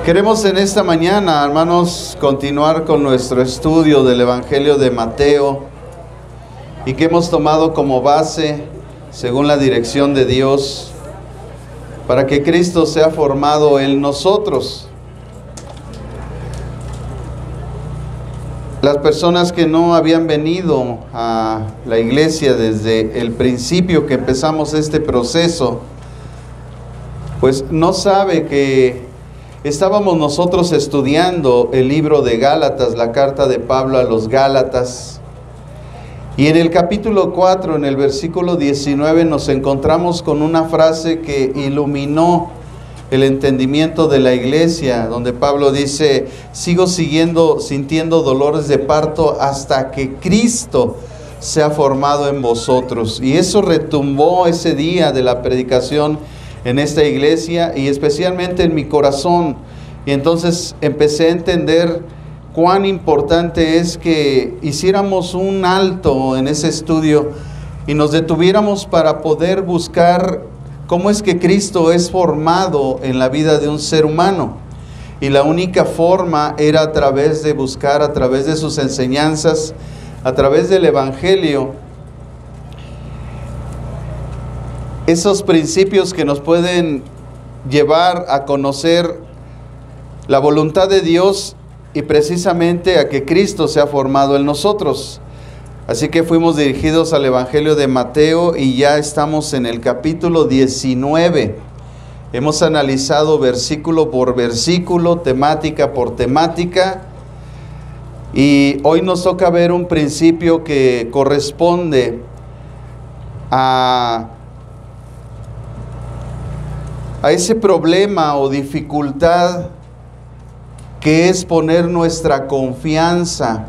Queremos en esta mañana, hermanos, continuar con nuestro estudio del Evangelio de Mateo y que hemos tomado como base, según la dirección de Dios, para que Cristo sea formado en nosotros. Las personas que no habían venido a la iglesia desde el principio que empezamos este proceso, pues no sabe que estábamos nosotros estudiando el libro de Gálatas, la carta de Pablo a los Gálatas, y en el capítulo 4, en el versículo 19, nos encontramos con una frase que iluminó el entendimiento de la iglesia, donde Pablo dice: sigo sintiendo dolores de parto hasta que Cristo sea formado en vosotros. Y eso retumbó ese día de la predicación en esta iglesia y especialmente en mi corazón. Y entonces empecé a entender cuán importante es que hiciéramos un alto en ese estudio y nos detuviéramos para poder buscar cómo es que Cristo es formado en la vida de un ser humano. Y la única forma era a través de buscar, a través de sus enseñanzas, a través del Evangelio, esos principios que nos pueden llevar a conocer la voluntad de Dios y precisamente a que Cristo sea formado en nosotros. Así que fuimos dirigidos al Evangelio de Mateo y ya estamos en el capítulo 19. Hemos analizado versículo por versículo, temática por temática, y hoy nos toca ver un principio que corresponde a ese problema o dificultad que es poner nuestra confianza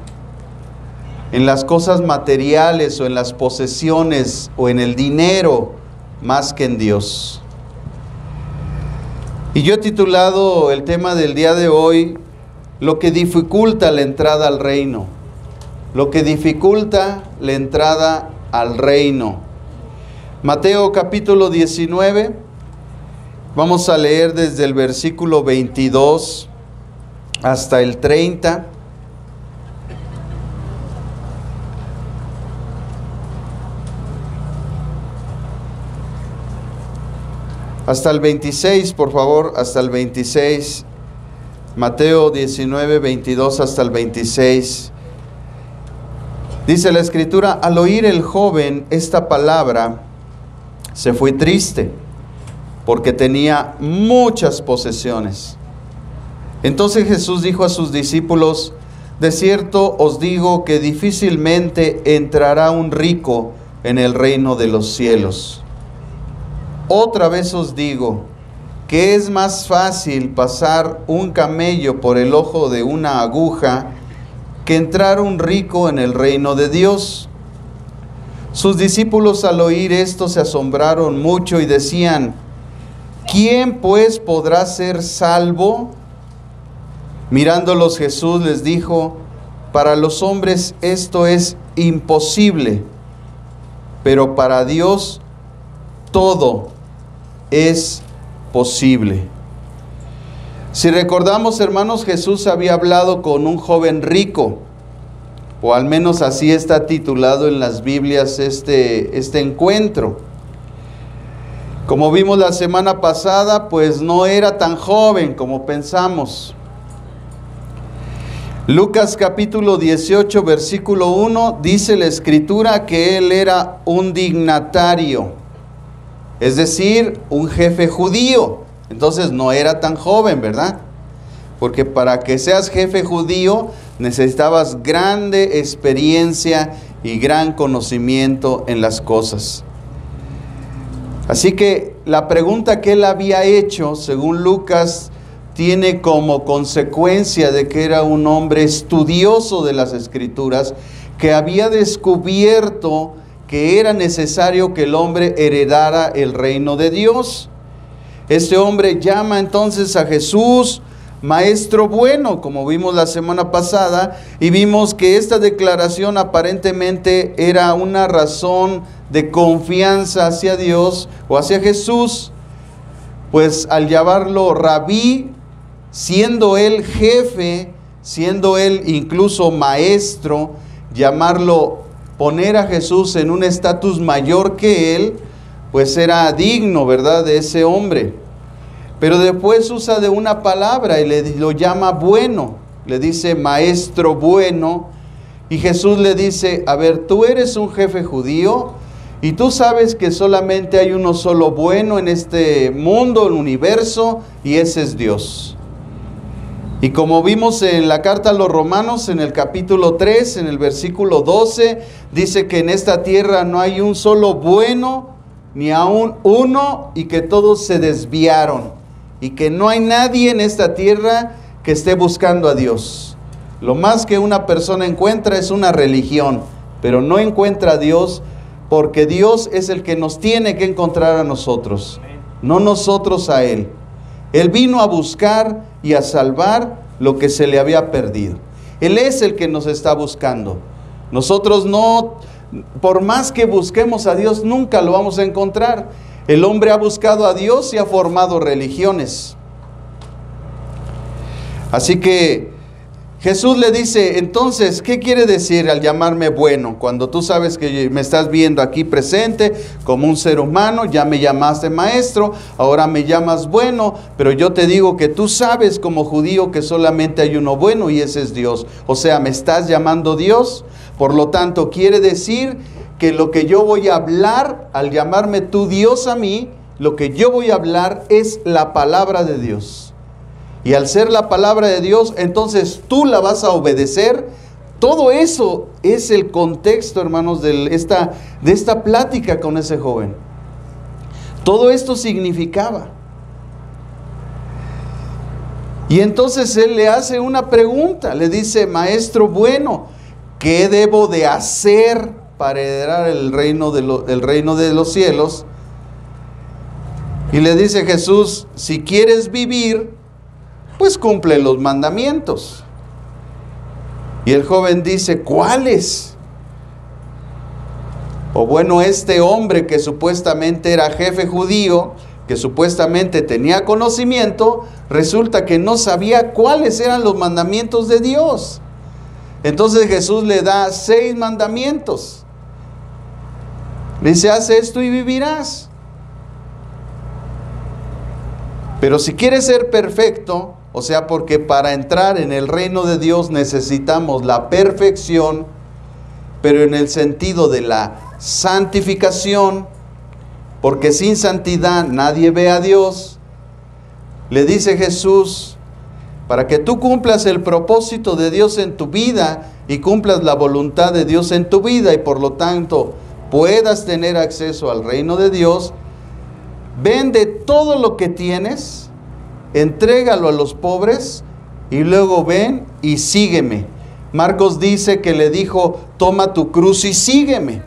en las cosas materiales o en las posesiones o en el dinero más que en Dios. Y yo he titulado el tema del día de hoy: lo que dificulta la entrada al reino. Lo que dificulta la entrada al reino. Mateo capítulo 19, vamos a leer desde el versículo 22 hasta el 30. Hasta el 26, por favor, hasta el 26. Mateo 19, 22 hasta el 26. Dice la Escritura: al oír el joven esta palabra, se fue triste, porque tenía muchas posesiones. Entonces Jesús dijo a sus discípulos: de cierto os digo que difícilmente entrará un rico en el reino de los cielos. Otra vez os digo que es más fácil pasar un camello por el ojo de una aguja que entrar un rico en el reino de Dios. Sus discípulos al oír esto se asombraron mucho y decían: ¿quién pues podrá ser salvo? Mirándolos Jesús les dijo: para los hombres esto es imposible, pero para Dios todo es posible. Si recordamos, hermanos, Jesús había hablado con un joven rico, o al menos así está titulado en las Biblias este encuentro. Como vimos la semana pasada, pues no era tan joven como pensamos. Lucas capítulo 18, versículo 1, dice la Escritura que él era un dignatario, es decir, un jefe judío. Entonces no era tan joven, ¿verdad? Porque para que seas jefe judío necesitabas grande experiencia y gran conocimiento en las cosas. Así que la pregunta que él había hecho, según Lucas, tiene como consecuencia de que era un hombre estudioso de las Escrituras, que había descubierto que era necesario que el hombre heredara el reino de Dios. Este hombre llama entonces a Jesús Maestro bueno, como vimos la semana pasada, y vimos que esta declaración aparentemente era una razón de confianza hacia Dios o hacia Jesús, pues al llamarlo rabí, siendo él jefe, siendo él incluso maestro, poner a Jesús en un estatus mayor que él, pues era digno, ¿verdad?, de ese hombre. Pero después usa de una palabra y lo llama bueno, le dice maestro bueno, y Jesús le dice, a ver, tú eres un jefe judío, y tú sabes que solamente hay uno solo bueno en este mundo, el universo, y ese es Dios. Y como vimos en la carta a los Romanos, en el capítulo 3, en el versículo 12, dice que en esta tierra no hay un solo bueno, ni aún uno, y que todos se desviaron. Y que no hay nadie en esta tierra que esté buscando a Dios. Lo más que una persona encuentra es una religión, pero no encuentra a Dios, porque Dios es el que nos tiene que encontrar a nosotros, no nosotros a Él. Él vino a buscar y a salvar lo que se le había perdido. Él es el que nos está buscando. Nosotros no, por más que busquemos a Dios, nunca lo vamos a encontrar. El hombre ha buscado a Dios y ha formado religiones. Así que Jesús le dice, entonces, ¿qué quiere decir al llamarme bueno? Cuando tú sabes que me estás viendo aquí presente como un ser humano, ya me llamaste maestro, ahora me llamas bueno, pero yo te digo que tú sabes como judío que solamente hay uno bueno y ese es Dios. O sea, me estás llamando Dios, por lo tanto quiere decir que lo que yo voy a hablar, al llamarme tú Dios a mí, lo que yo voy a hablar es la palabra de Dios. Y al ser la palabra de Dios, entonces tú la vas a obedecer. Todo eso es el contexto, hermanos, de esta plática con ese joven. Todo esto significaba. Y entonces él le hace una pregunta, le dice, maestro bueno, ¿qué debo de hacer para heredar el reino de los cielos? Y le dice Jesús, si quieres vivir, pues cumple los mandamientos. Y el joven dice, ¿cuáles? O bueno, este hombre que supuestamente era jefe judío, que supuestamente tenía conocimiento, resulta que no sabía cuáles eran los mandamientos de Dios. Entonces Jesús le da 6 mandamientos. Le dice, haz esto y vivirás. Pero si quieres ser perfecto, o sea, porque para entrar en el reino de Dios necesitamos la perfección, pero en el sentido de la santificación, porque sin santidad nadie ve a Dios. Le dice Jesús, para que tú cumplas el propósito de Dios en tu vida y cumplas la voluntad de Dios en tu vida y por lo tanto puedas tener acceso al reino de Dios, vende todo lo que tienes, entrégalo a los pobres y luego ven y sígueme. Marcos dice que le dijo, toma tu cruz y sígueme.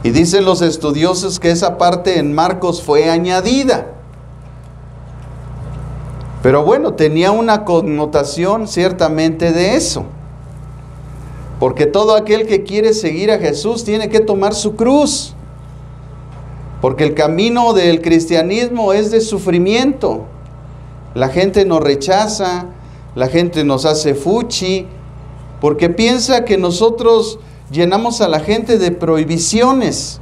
Y dicen los estudiosos que esa parte en Marcos fue añadida. Pero bueno, tenía una connotación ciertamente de eso. Porque todo aquel que quiere seguir a Jesús tiene que tomar su cruz. Porque el camino del cristianismo es de sufrimiento. La gente nos rechaza, la gente nos hace fuchi, porque piensa que nosotros llenamos a la gente de prohibiciones.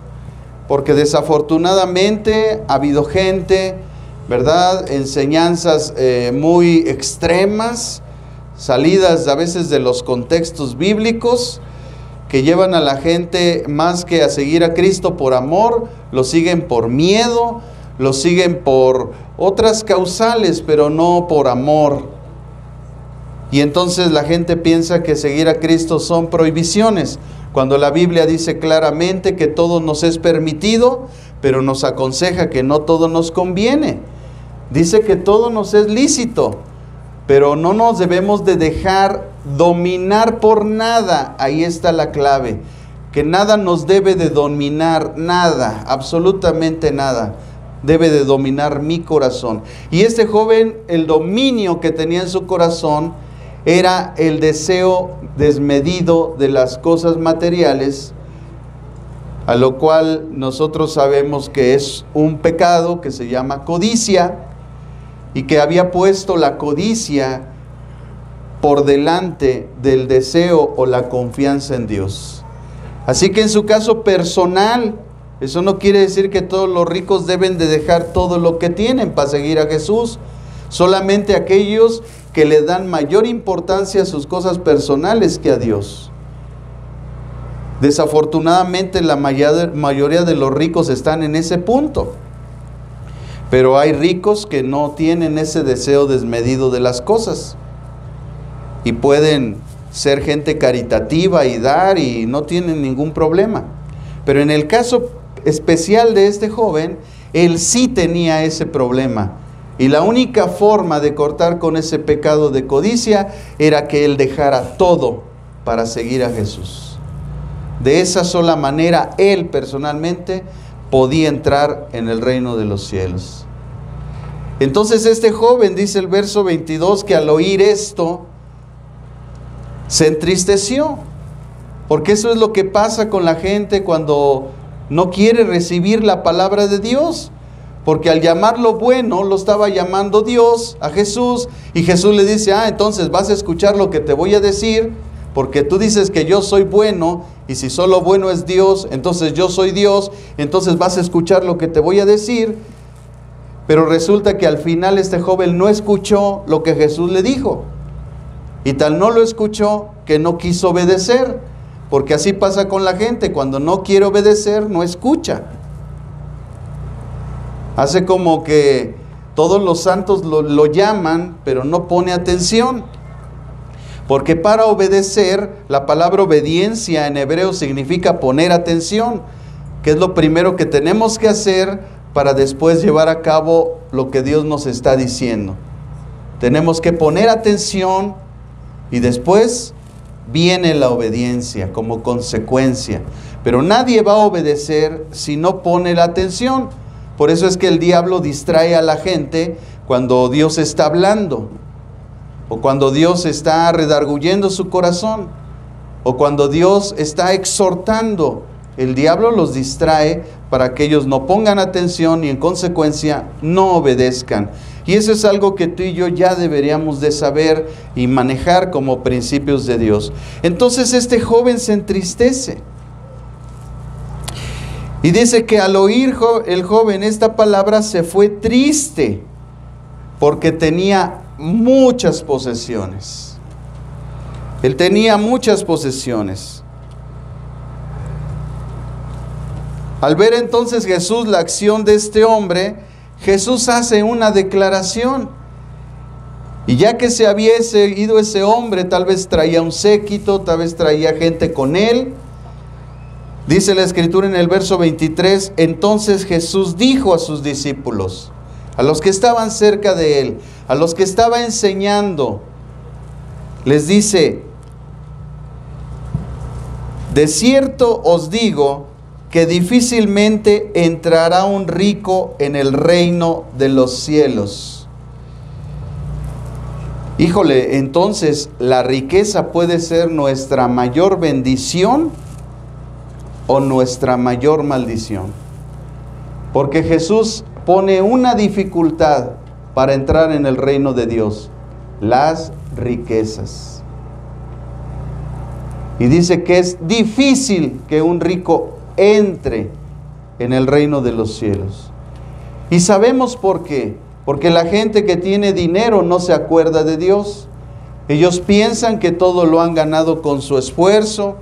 Porque desafortunadamente ha habido gente, ¿verdad?, enseñanzas muy extremas, salidas a veces de los contextos bíblicos, que llevan a la gente más que a seguir a Cristo por amor, lo siguen por miedo, lo siguen por otras causales, pero no por amor. Y entonces la gente piensa que seguir a Cristo son prohibiciones, cuando la Biblia dice claramente que todo nos es permitido, pero nos aconseja que no todo nos conviene. Dice que todo nos es lícito, pero no nos debemos de dejar dominar por nada. Ahí está la clave, que nada nos debe de dominar, nada, absolutamente nada, debe de dominar mi corazón. Y este joven, el dominio que tenía en su corazón era el deseo desmedido de las cosas materiales, a lo cual nosotros sabemos que es un pecado que se llama codicia. y que había puesto la codicia por delante del deseo o la confianza en Dios. Así que en su caso personal, eso no quiere decir que todos los ricos deben de dejar todo lo que tienen para seguir a Jesús. Solamente aquellos que le dan mayor importancia a sus cosas personales que a Dios. Desafortunadamente la mayoría de los ricos están en ese punto. Pero hay ricos que no tienen ese deseo desmedido de las cosas. Y pueden ser gente caritativa y dar y no tienen ningún problema. Pero en el caso especial de este joven, él sí tenía ese problema. Y la única forma de cortar con ese pecado de codicia era que él dejara todo para seguir a Jesús. De esa sola manera, él personalmente podía entrar en el reino de los cielos. Entonces este joven, dice el verso 22, que al oír esto, se entristeció, porque eso es lo que pasa con la gente cuando no quiere recibir la palabra de Dios, porque al llamarlo bueno, lo estaba llamando Dios a Jesús, y Jesús le dice, entonces vas a escuchar lo que te voy a decir, porque tú dices que yo soy bueno, y si solo bueno es Dios, entonces yo soy Dios, entonces vas a escuchar lo que te voy a decir. Pero resulta que al final este joven no escuchó lo que Jesús le dijo. Y tal no lo escuchó que no quiso obedecer, porque así pasa con la gente, cuando no quiere obedecer, no escucha. Hace como que todos los santos lo llaman, pero no pone atención. Porque para obedecer, la palabra obediencia en hebreo significa poner atención, que es lo primero que tenemos que hacer para después llevar a cabo lo que Dios nos está diciendo. Tenemos que poner atención y después viene la obediencia como consecuencia. Pero nadie va a obedecer si no pone la atención. Por eso es que el diablo distrae a la gente cuando Dios está hablando, o cuando Dios está redarguyendo su corazón, o cuando Dios está exhortando. El diablo los distrae para que ellos no pongan atención y en consecuencia no obedezcan. Y eso es algo que tú y yo ya deberíamos de saber y manejar como principios de Dios. Entonces este joven se entristece. Y dice que al oír el joven esta palabra se fue triste, porque tenía muchas posesiones. Él tenía muchas posesiones. Al ver entonces Jesús la acción de este hombre, Jesús hace una declaración. Y ya que se había ido ese hombre, tal vez traía un séquito, tal vez traía gente con él. Dice la Escritura en el verso 23, entonces Jesús dijo a sus discípulos, a los que estaban cerca de él, a los que estaba enseñando, les dice, de cierto os digo que difícilmente entrará un rico en el reino de los cielos. Híjole, entonces, ¿la riqueza puede ser nuestra mayor bendición o nuestra mayor maldición? Porque Jesús pone una dificultad para entrar en el reino de Dios: las riquezas. Y dice que es difícil que un rico entre en el reino de los cielos. Y sabemos por qué. Porque la gente que tiene dinero no se acuerda de Dios. Ellos piensan que todo lo han ganado con su esfuerzo.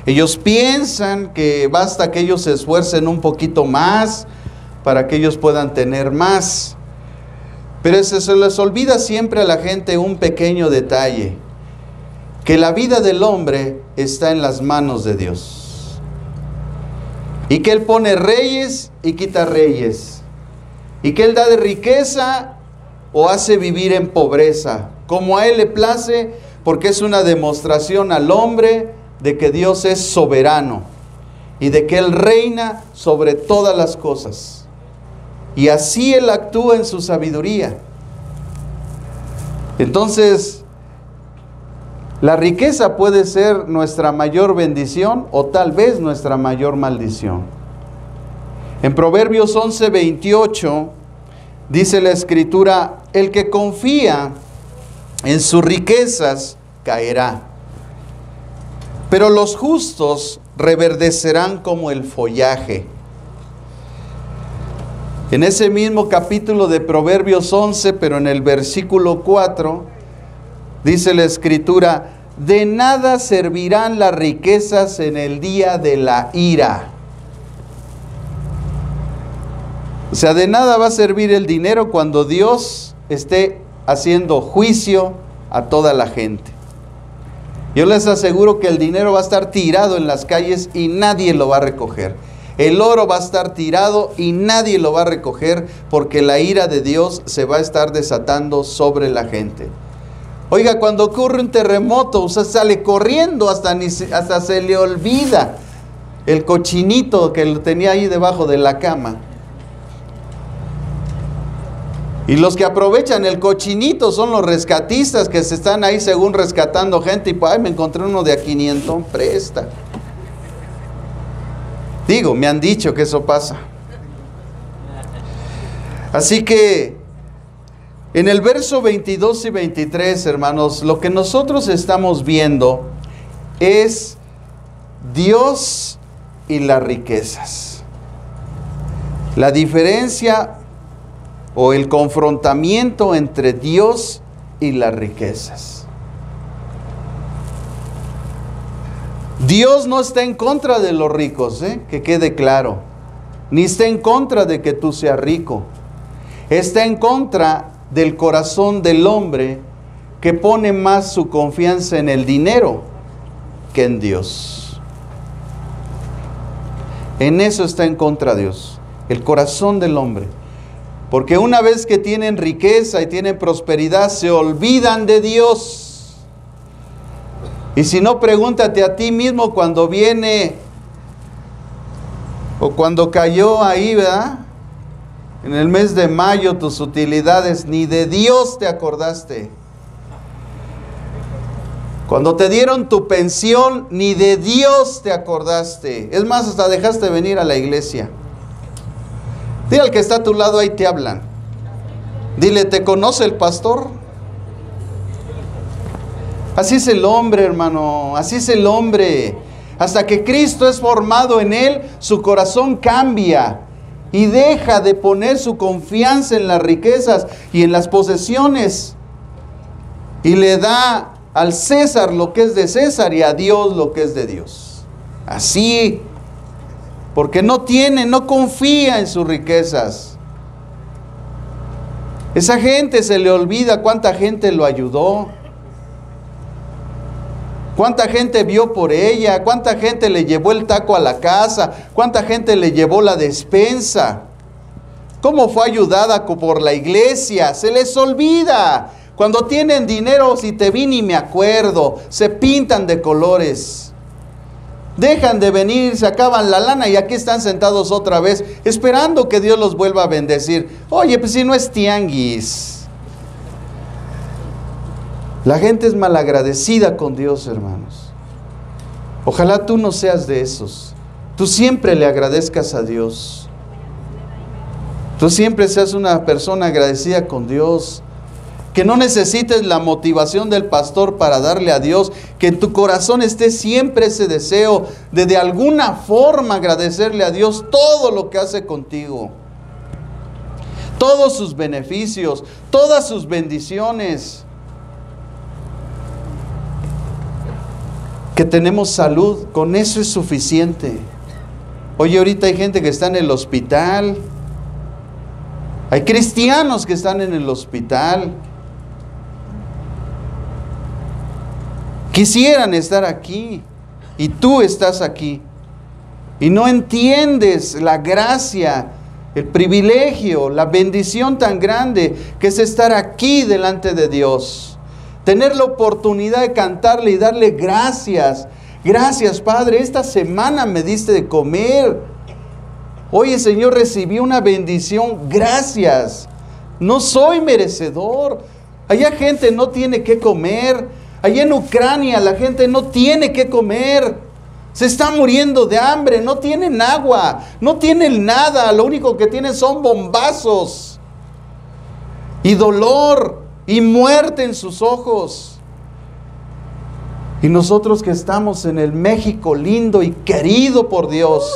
Ellos piensan que basta que ellos se esfuercen un poquito más para que ellos puedan tener más. Pero se les olvida siempre a la gente un pequeño detalle: que la vida del hombre está en las manos de Dios. Y que Él pone reyes y quita reyes. Y que Él da de riqueza o hace vivir en pobreza, como a Él le place, porque es una demostración al hombre de que Dios es soberano y de que Él reina sobre todas las cosas. Y así Él actúa en su sabiduría. Entonces, la riqueza puede ser nuestra mayor bendición o tal vez nuestra mayor maldición. En Proverbios 11:28 Dice la Escritura, el que confía en sus riquezas caerá, pero los justos reverdecerán como el follaje. En ese mismo capítulo de Proverbios 11, pero en el versículo 4, dice la Escritura, de nada servirán las riquezas en el día de la ira. O sea, de nada va a servir el dinero cuando Dios esté haciendo juicio a toda la gente. Yo les aseguro que el dinero va a estar tirado en las calles y nadie lo va a recoger. El oro va a estar tirado y nadie lo va a recoger porque la ira de Dios se va a estar desatando sobre la gente. Oiga, cuando ocurre un terremoto, usted sale corriendo hasta se le olvida el cochinito que lo tenía ahí debajo de la cama. Y los que aprovechan el cochinito son los rescatistas que se están ahí según rescatando gente y pues, ay, me encontré uno de a 500, presta. Digo, me han dicho que eso pasa. Así que en el verso 22 y 23, hermanos, lo que nosotros estamos viendo es Dios y las riquezas. La diferencia o el confrontamiento entre Dios y las riquezas. Dios no está en contra de los ricos, que quede claro, ni está en contra de que tú seas rico. Está en contra del corazón del hombre que pone más su confianza en el dinero que en Dios. En eso está en contra Dios, el corazón del hombre. Porque una vez que tienen riqueza y tienen prosperidad, se olvidan de Dios. Y si no, pregúntate a ti mismo cuando viene o cuando cayó ahí, ¿verdad? En el mes de mayo tus utilidades, ni de Dios te acordaste. Cuando te dieron tu pensión, ni de Dios te acordaste. Es más, hasta dejaste venir a la iglesia. Dile al que está a tu lado, ahí te hablan. Dile, ¿te conoce el pastor? Así es el hombre, hermano, así es el hombre. Hasta que Cristo es formado en él, su corazón cambia y deja de poner su confianza en las riquezas y en las posesiones. Y le da al César lo que es de César y a Dios lo que es de Dios. Así, porque no confía en sus riquezas. Esa gente se le olvida cuánta gente lo ayudó, cuánta gente vio por ella, cuánta gente le llevó el taco a la casa, cuánta gente le llevó la despensa, cómo fue ayudada por la iglesia. Se les olvida. Cuando tienen dinero, si te vi ni me acuerdo, se pintan de colores. Dejan de venir, se acaban la lana y aquí están sentados otra vez, esperando que Dios los vuelva a bendecir. Oye, pues si no es tianguis. La gente es malagradecida con Dios, hermanos. Ojalá tú no seas de esos. Tú siempre le agradezcas a Dios. Tú siempre seas una persona agradecida con Dios. Que no necesites la motivación del pastor para darle a Dios, que en tu corazón esté siempre ese deseo de alguna forma agradecerle a Dios todo lo que hace contigo, todos sus beneficios, todas sus bendiciones, que tenemos salud, con eso es suficiente. Oye, ahorita hay gente que está en el hospital, hay cristianos que están en el hospital. Quisieran estar aquí y tú estás aquí y no entiendes la gracia, el privilegio, la bendición tan grande que es estar aquí delante de Dios, tener la oportunidad de cantarle y darle gracias. Gracias, Padre, esta semana me diste de comer. Oye, Señor, recibí una bendición, gracias. No soy merecedor. Allá gente no tiene que comer. Allá en Ucrania la gente no tiene que comer, se está muriendo de hambre, no tienen agua, no tienen nada, lo único que tienen son bombazos. y dolor y muerte en sus ojos. Y nosotros que estamos en el México lindo y querido por Dios,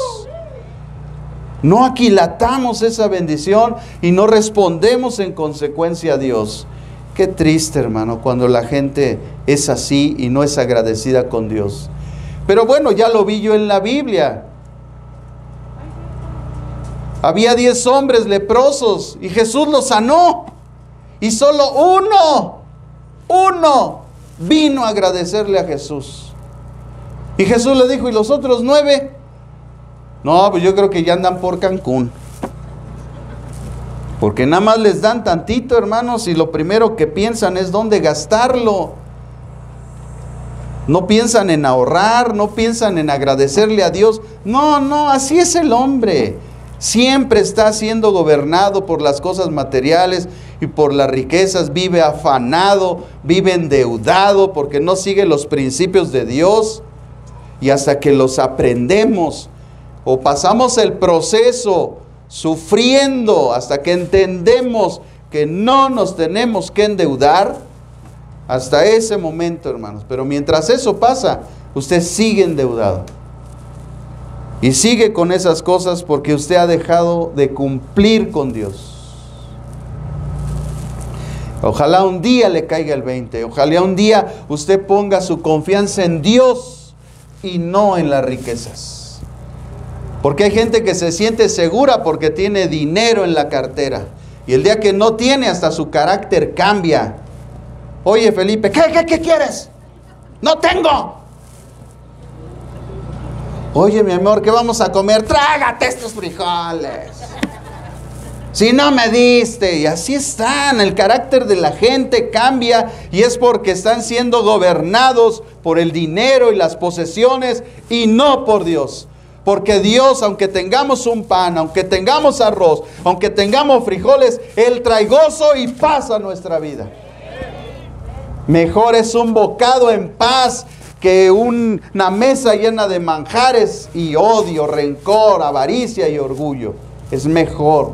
no aquilatamos esa bendición y no respondemos en consecuencia a Dios. Qué triste, hermano, cuando la gente es así y no es agradecida con Dios. Pero bueno, ya lo vi yo en la Biblia. Había 10 hombres leprosos y Jesús los sanó. Y solo uno vino a agradecerle a Jesús. Y Jesús le dijo, ¿y los otros 9? No, pues yo creo que ya andan por Cancún. Porque nada más les dan tantito, hermanos, y lo primero que piensan es dónde gastarlo. No piensan en ahorrar, no piensan en agradecerle a Dios. No, así es el hombre. Siempre está siendo gobernado por las cosas materiales y por las riquezas. Vive afanado, vive endeudado porque no sigue los principios de Dios. Y hasta que los aprendemos o pasamos el proceso sufriendo hasta que entendemos que no nos tenemos que endeudar, hasta ese momento, hermanos. Pero mientras eso pasa, usted sigue endeudado. Y sigue con esas cosas porque usted ha dejado de cumplir con Dios. Ojalá un día le caiga el 20. Ojalá un día usted ponga su confianza en Dios y no en las riquezas. Porque hay gente que se siente segura porque tiene dinero en la cartera. Y el día que no tiene, hasta su carácter cambia. Oye, Felipe, ¿qué quieres? ¡No tengo! Oye, mi amor, ¿qué vamos a comer? Trágate estos frijoles. Si no me diste. Y así están. El carácter de la gente cambia. Y es porque están siendo gobernados por el dinero y las posesiones y no por Dios. Porque Dios, aunque tengamos un pan, aunque tengamos arroz, aunque tengamos frijoles, Él trae gozo y paz a nuestra vida. Mejor es un bocado en paz que una mesa llena de manjares y odio, rencor, avaricia y orgullo. Es mejor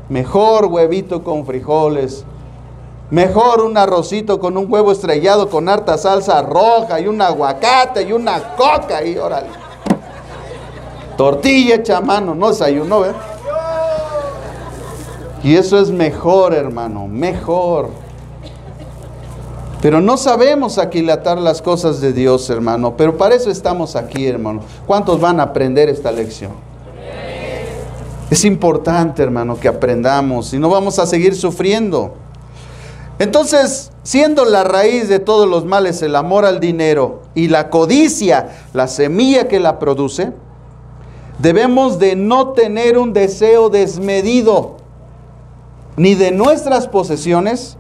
huevito con frijoles, mejor un arrocito con un huevo estrellado con harta salsa roja y un aguacate y una coca y órale. Tortilla hecha a mano, no desayuno, ¿eh? Y eso es mejor, hermano, mejor. Pero no sabemos aquilatar las cosas de Dios, hermano. Pero para eso estamos aquí, hermano. ¿Cuántos van a aprender esta lección? Es importante, hermano, que aprendamos. Si no, vamos a seguir sufriendo. Entonces, siendo la raíz de todos los males el amor al dinero y la codicia, la semilla que la produce, debemos de no tener un deseo desmedido, ni de nuestras posesiones,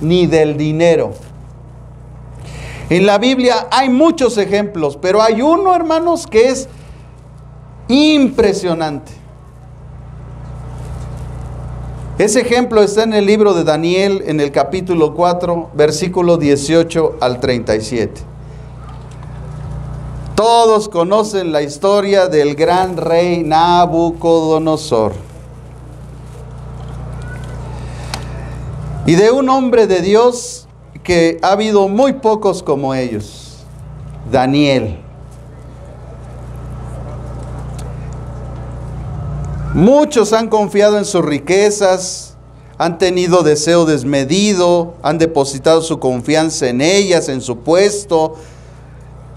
ni del dinero. En la Biblia hay muchos ejemplos, pero hay uno, hermanos, que es impresionante. Ese ejemplo está en el libro de Daniel, en el capítulo 4, versículo 18 al 37. Todos conocen la historia del gran rey Nabucodonosor. Y de un hombre de Dios que ha habido muy pocos como ellos, Daniel. Muchos han confiado en sus riquezas, han tenido deseo desmedido, han depositado su confianza en ellas, en su puesto,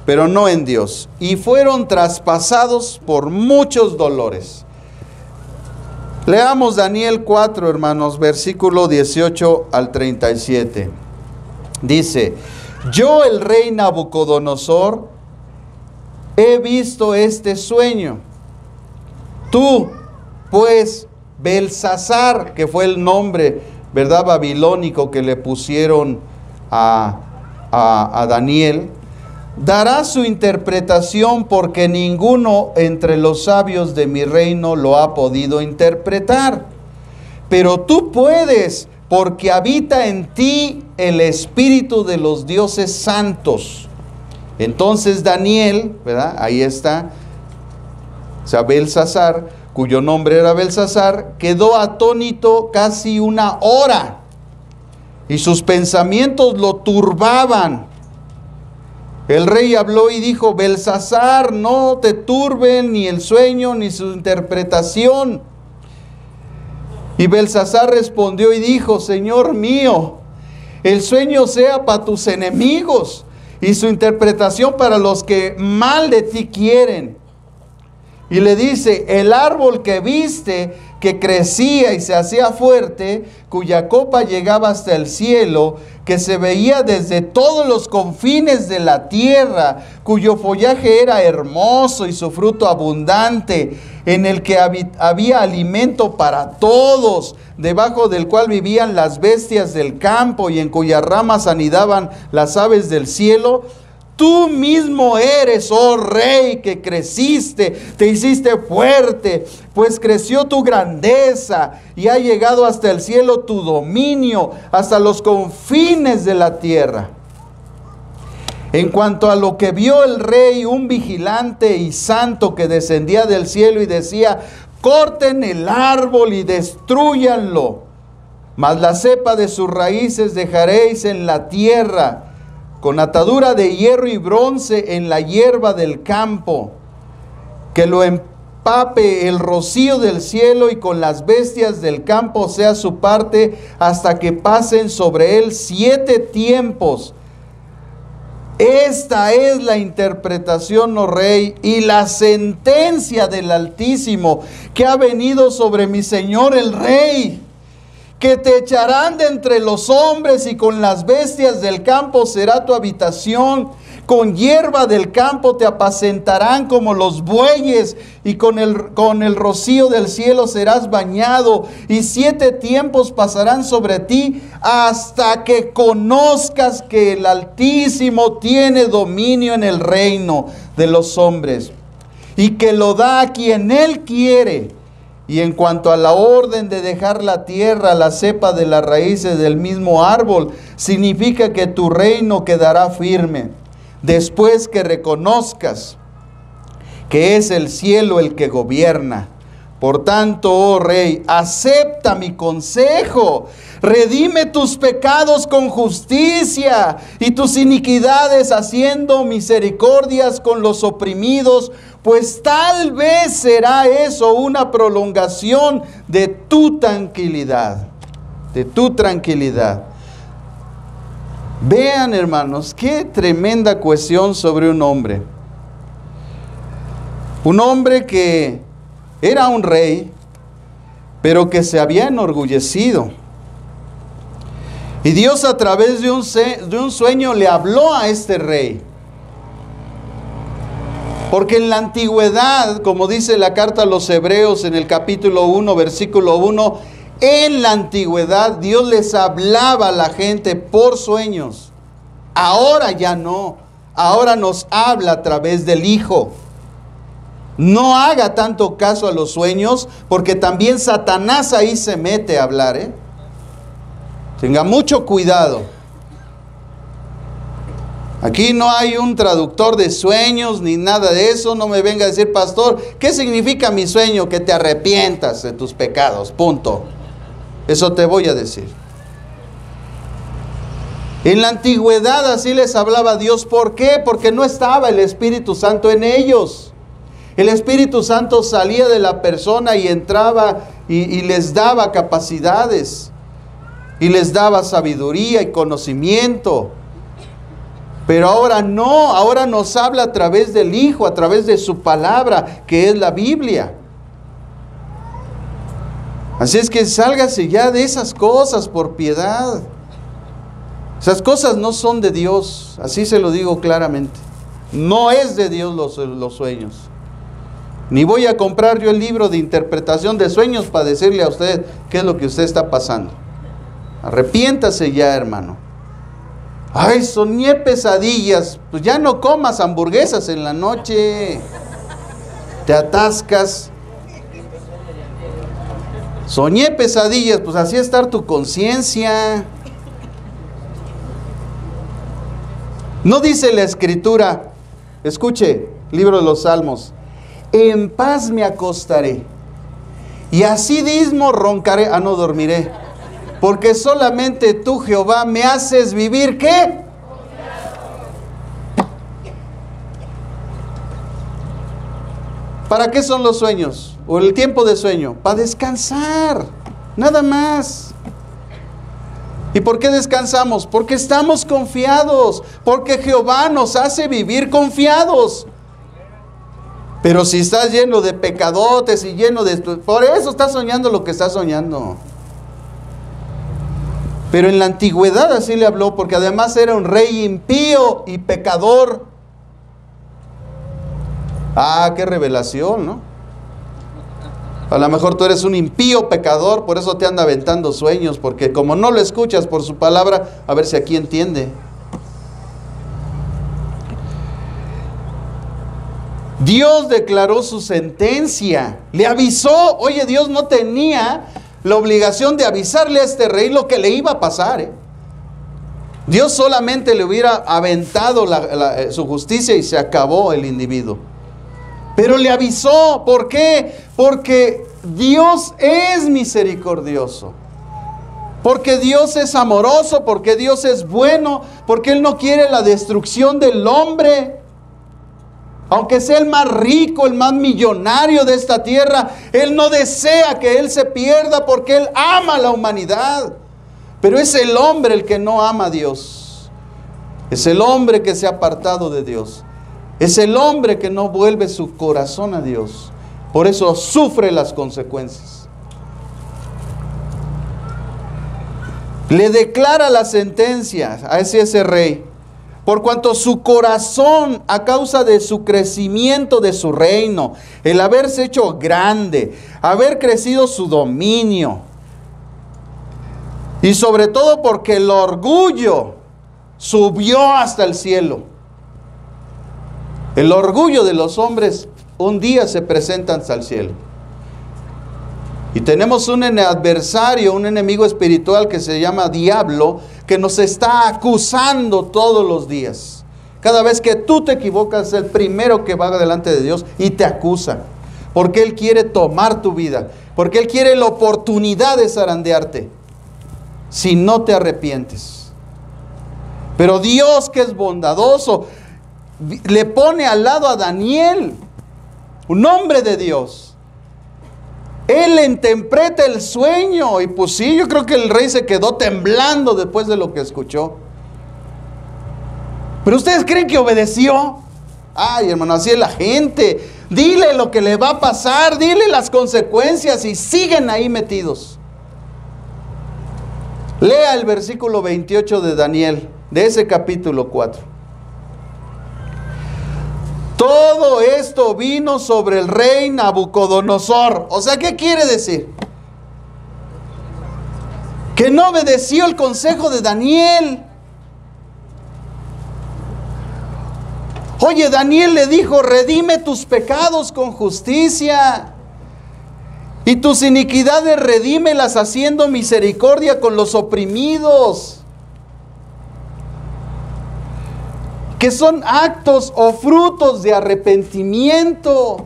pero no en Dios. Y fueron traspasados por muchos dolores. Leamos Daniel 4, hermanos, versículo 18 al 37. Dice: yo, el rey Nabucodonosor, he visto este sueño. Tú, pues, Belsasar, que fue el nombre, ¿verdad?, babilónico que le pusieron a Daniel, dará su interpretación porque ninguno entre los sabios de mi reino lo ha podido interpretar. Pero tú puedes, porque habita en ti el espíritu de los dioses santos. Entonces Daniel, ¿verdad?, ahí está, o sea, Belsasar, cuyo nombre era Belsasar, quedó atónito casi una hora y sus pensamientos lo turbaban. El rey habló y dijo: Belsasar, no te turben ni el sueño ni su interpretación. Y Belsasar respondió y dijo: Señor mío, el sueño sea para tus enemigos y su interpretación para los que mal de ti quieren. Y le dice: el árbol que viste, que crecía y se hacía fuerte, cuya copa llegaba hasta el cielo, que se veía desde todos los confines de la tierra, cuyo follaje era hermoso y su fruto abundante, en el que había alimento para todos, debajo del cual vivían las bestias del campo y en cuyas ramas anidaban las aves del cielo. Tú mismo eres, oh rey, que creciste, te hiciste fuerte, pues creció tu grandeza y ha llegado hasta el cielo tu dominio, hasta los confines de la tierra. En cuanto a lo que vio el rey, un vigilante y santo que descendía del cielo y decía: corten el árbol y destrúyanlo, mas la cepa de sus raíces dejaréis en la tierra, con atadura de hierro y bronce en la hierba del campo, que lo empape el rocío del cielo, y con las bestias del campo sea su parte, hasta que pasen sobre él 7 tiempos. Esta es la interpretación, oh rey, y la sentencia del Altísimo que ha venido sobre mi señor el rey, que te echarán de entre los hombres, y con las bestias del campo será tu habitación. Con hierba del campo te apacentarán como los bueyes, y con el rocío del cielo serás bañado, y 7 tiempos pasarán sobre ti, hasta que conozcas que el Altísimo tiene dominio en el reino de los hombres, y que lo da a quien Él quiere. Y en cuanto a la orden de dejar la tierra, la cepa de las raíces del mismo árbol, significa que tu reino quedará firme, después que reconozcas que es el cielo el que gobierna. Por tanto, oh rey, acepta mi consejo, redime tus pecados con justicia y tus iniquidades haciendo misericordias con los oprimidos, pues tal vez será eso una prolongación de tu tranquilidad, de tu tranquilidad. Vean, hermanos, qué tremenda cuestión sobre un hombre. Un hombre que era un rey, pero que se había enorgullecido. Y Dios, a través de un sueño, le habló a este rey. Porque en la antigüedad, como dice la carta a los Hebreos en el capítulo 1, versículo 1, en la antigüedad Dios les hablaba a la gente por sueños. Ahora ya no. Ahora nos habla a través del Hijo. No haga tanto caso a los sueños, porque también Satanás ahí se mete a hablar, Tenga mucho cuidado. Aquí no hay un traductor de sueños ni nada de eso. No me venga a decir: pastor, ¿qué significa mi sueño? Que te arrepientas de tus pecados, punto. Eso te voy a decir. En la antigüedad así les hablaba Dios. ¿Por qué? Porque no estaba el Espíritu Santo en ellos. El Espíritu Santo salía de la persona y entraba y les daba capacidades, y les daba sabiduría y conocimiento. Pero ahora no, ahora nos habla a través del Hijo, a través de su palabra, que es la Biblia. Así es que sálgase ya de esas cosas por piedad. Esas cosas no son de Dios, así se lo digo claramente. No es de Dios los sueños. Ni voy a comprar yo el libro de interpretación de sueños para decirle a usted qué es lo que usted está pasando. Arrepiéntase ya, hermano. Ay, soñé pesadillas. Pues ya no comas hamburguesas en la noche. Te atascas. Soñé pesadillas, pues así estar tu conciencia. No dice la Escritura, escuche, libro de los Salmos: en paz me acostaré, y así mismo roncaré, no dormiré, Porque solamente tú, Jehová, me haces vivir, ¿qué? ¿Para qué son los sueños? O el tiempo de sueño. Para descansar, nada más. ¿Y por qué descansamos? Porque estamos confiados, porque Jehová nos hace vivir confiados. Pero si estás lleno de pecadotes y lleno de... Por eso estás soñando lo que estás soñando. Pero en la antigüedad así le habló, porque además era un rey impío y pecador. Ah, qué revelación, ¿no? A lo mejor tú eres un impío pecador, por eso te anda aventando sueños, porque como no lo escuchas por su palabra, a ver si aquí entiende. Dios declaró su sentencia, le avisó. Oye, Dios no tenía la obligación de avisarle a este rey lo que le iba a pasar, Dios solamente le hubiera aventado su justicia y se acabó el individuo. Pero le avisó. ¿Por qué? Porque Dios es misericordioso. Porque Dios es amoroso, porque Dios es bueno, porque Él no quiere la destrucción del hombre. Aunque sea el más rico, el más millonario de esta tierra, Él no desea que Él se pierda porque Él ama a la humanidad. Pero es el hombre el que no ama a Dios. Es el hombre que se ha apartado de Dios. Es el hombre que no vuelve su corazón a Dios. Por eso sufre las consecuencias. Le declara la sentencia a ese rey. Por cuanto su corazón, a causa de su crecimiento de su reino, el haberse hecho grande, haber crecido su dominio, y sobre todo porque el orgullo subió hasta el cielo. El orgullo de los hombres un día se presenta hasta el cielo. Y tenemos un adversario, un enemigo espiritual que se llama diablo, que nos está acusando todos los días. Cada vez que tú te equivocas, es el primero que va delante de Dios y te acusa. Porque Él quiere tomar tu vida. Porque Él quiere la oportunidad de zarandearte, si no te arrepientes. Pero Dios, que es bondadoso, le pone al lado a Daniel, un hombre de Dios. Él interpreta el sueño. Y pues sí, yo creo que el rey se quedó temblando después de lo que escuchó. Pero ustedes creen que obedeció. Ay, hermano, así es la gente. Dile lo que le va a pasar, dile las consecuencias, y siguen ahí metidos. Lea el versículo 28 de Daniel, de ese capítulo 4. Todo esto vino sobre el rey Nabucodonosor. O sea, ¿qué quiere decir? Que no obedeció el consejo de Daniel. Oye, Daniel le dijo: redime tus pecados con justicia, y tus iniquidades redímelas haciendo misericordia con los oprimidos. Que son actos o frutos de arrepentimiento,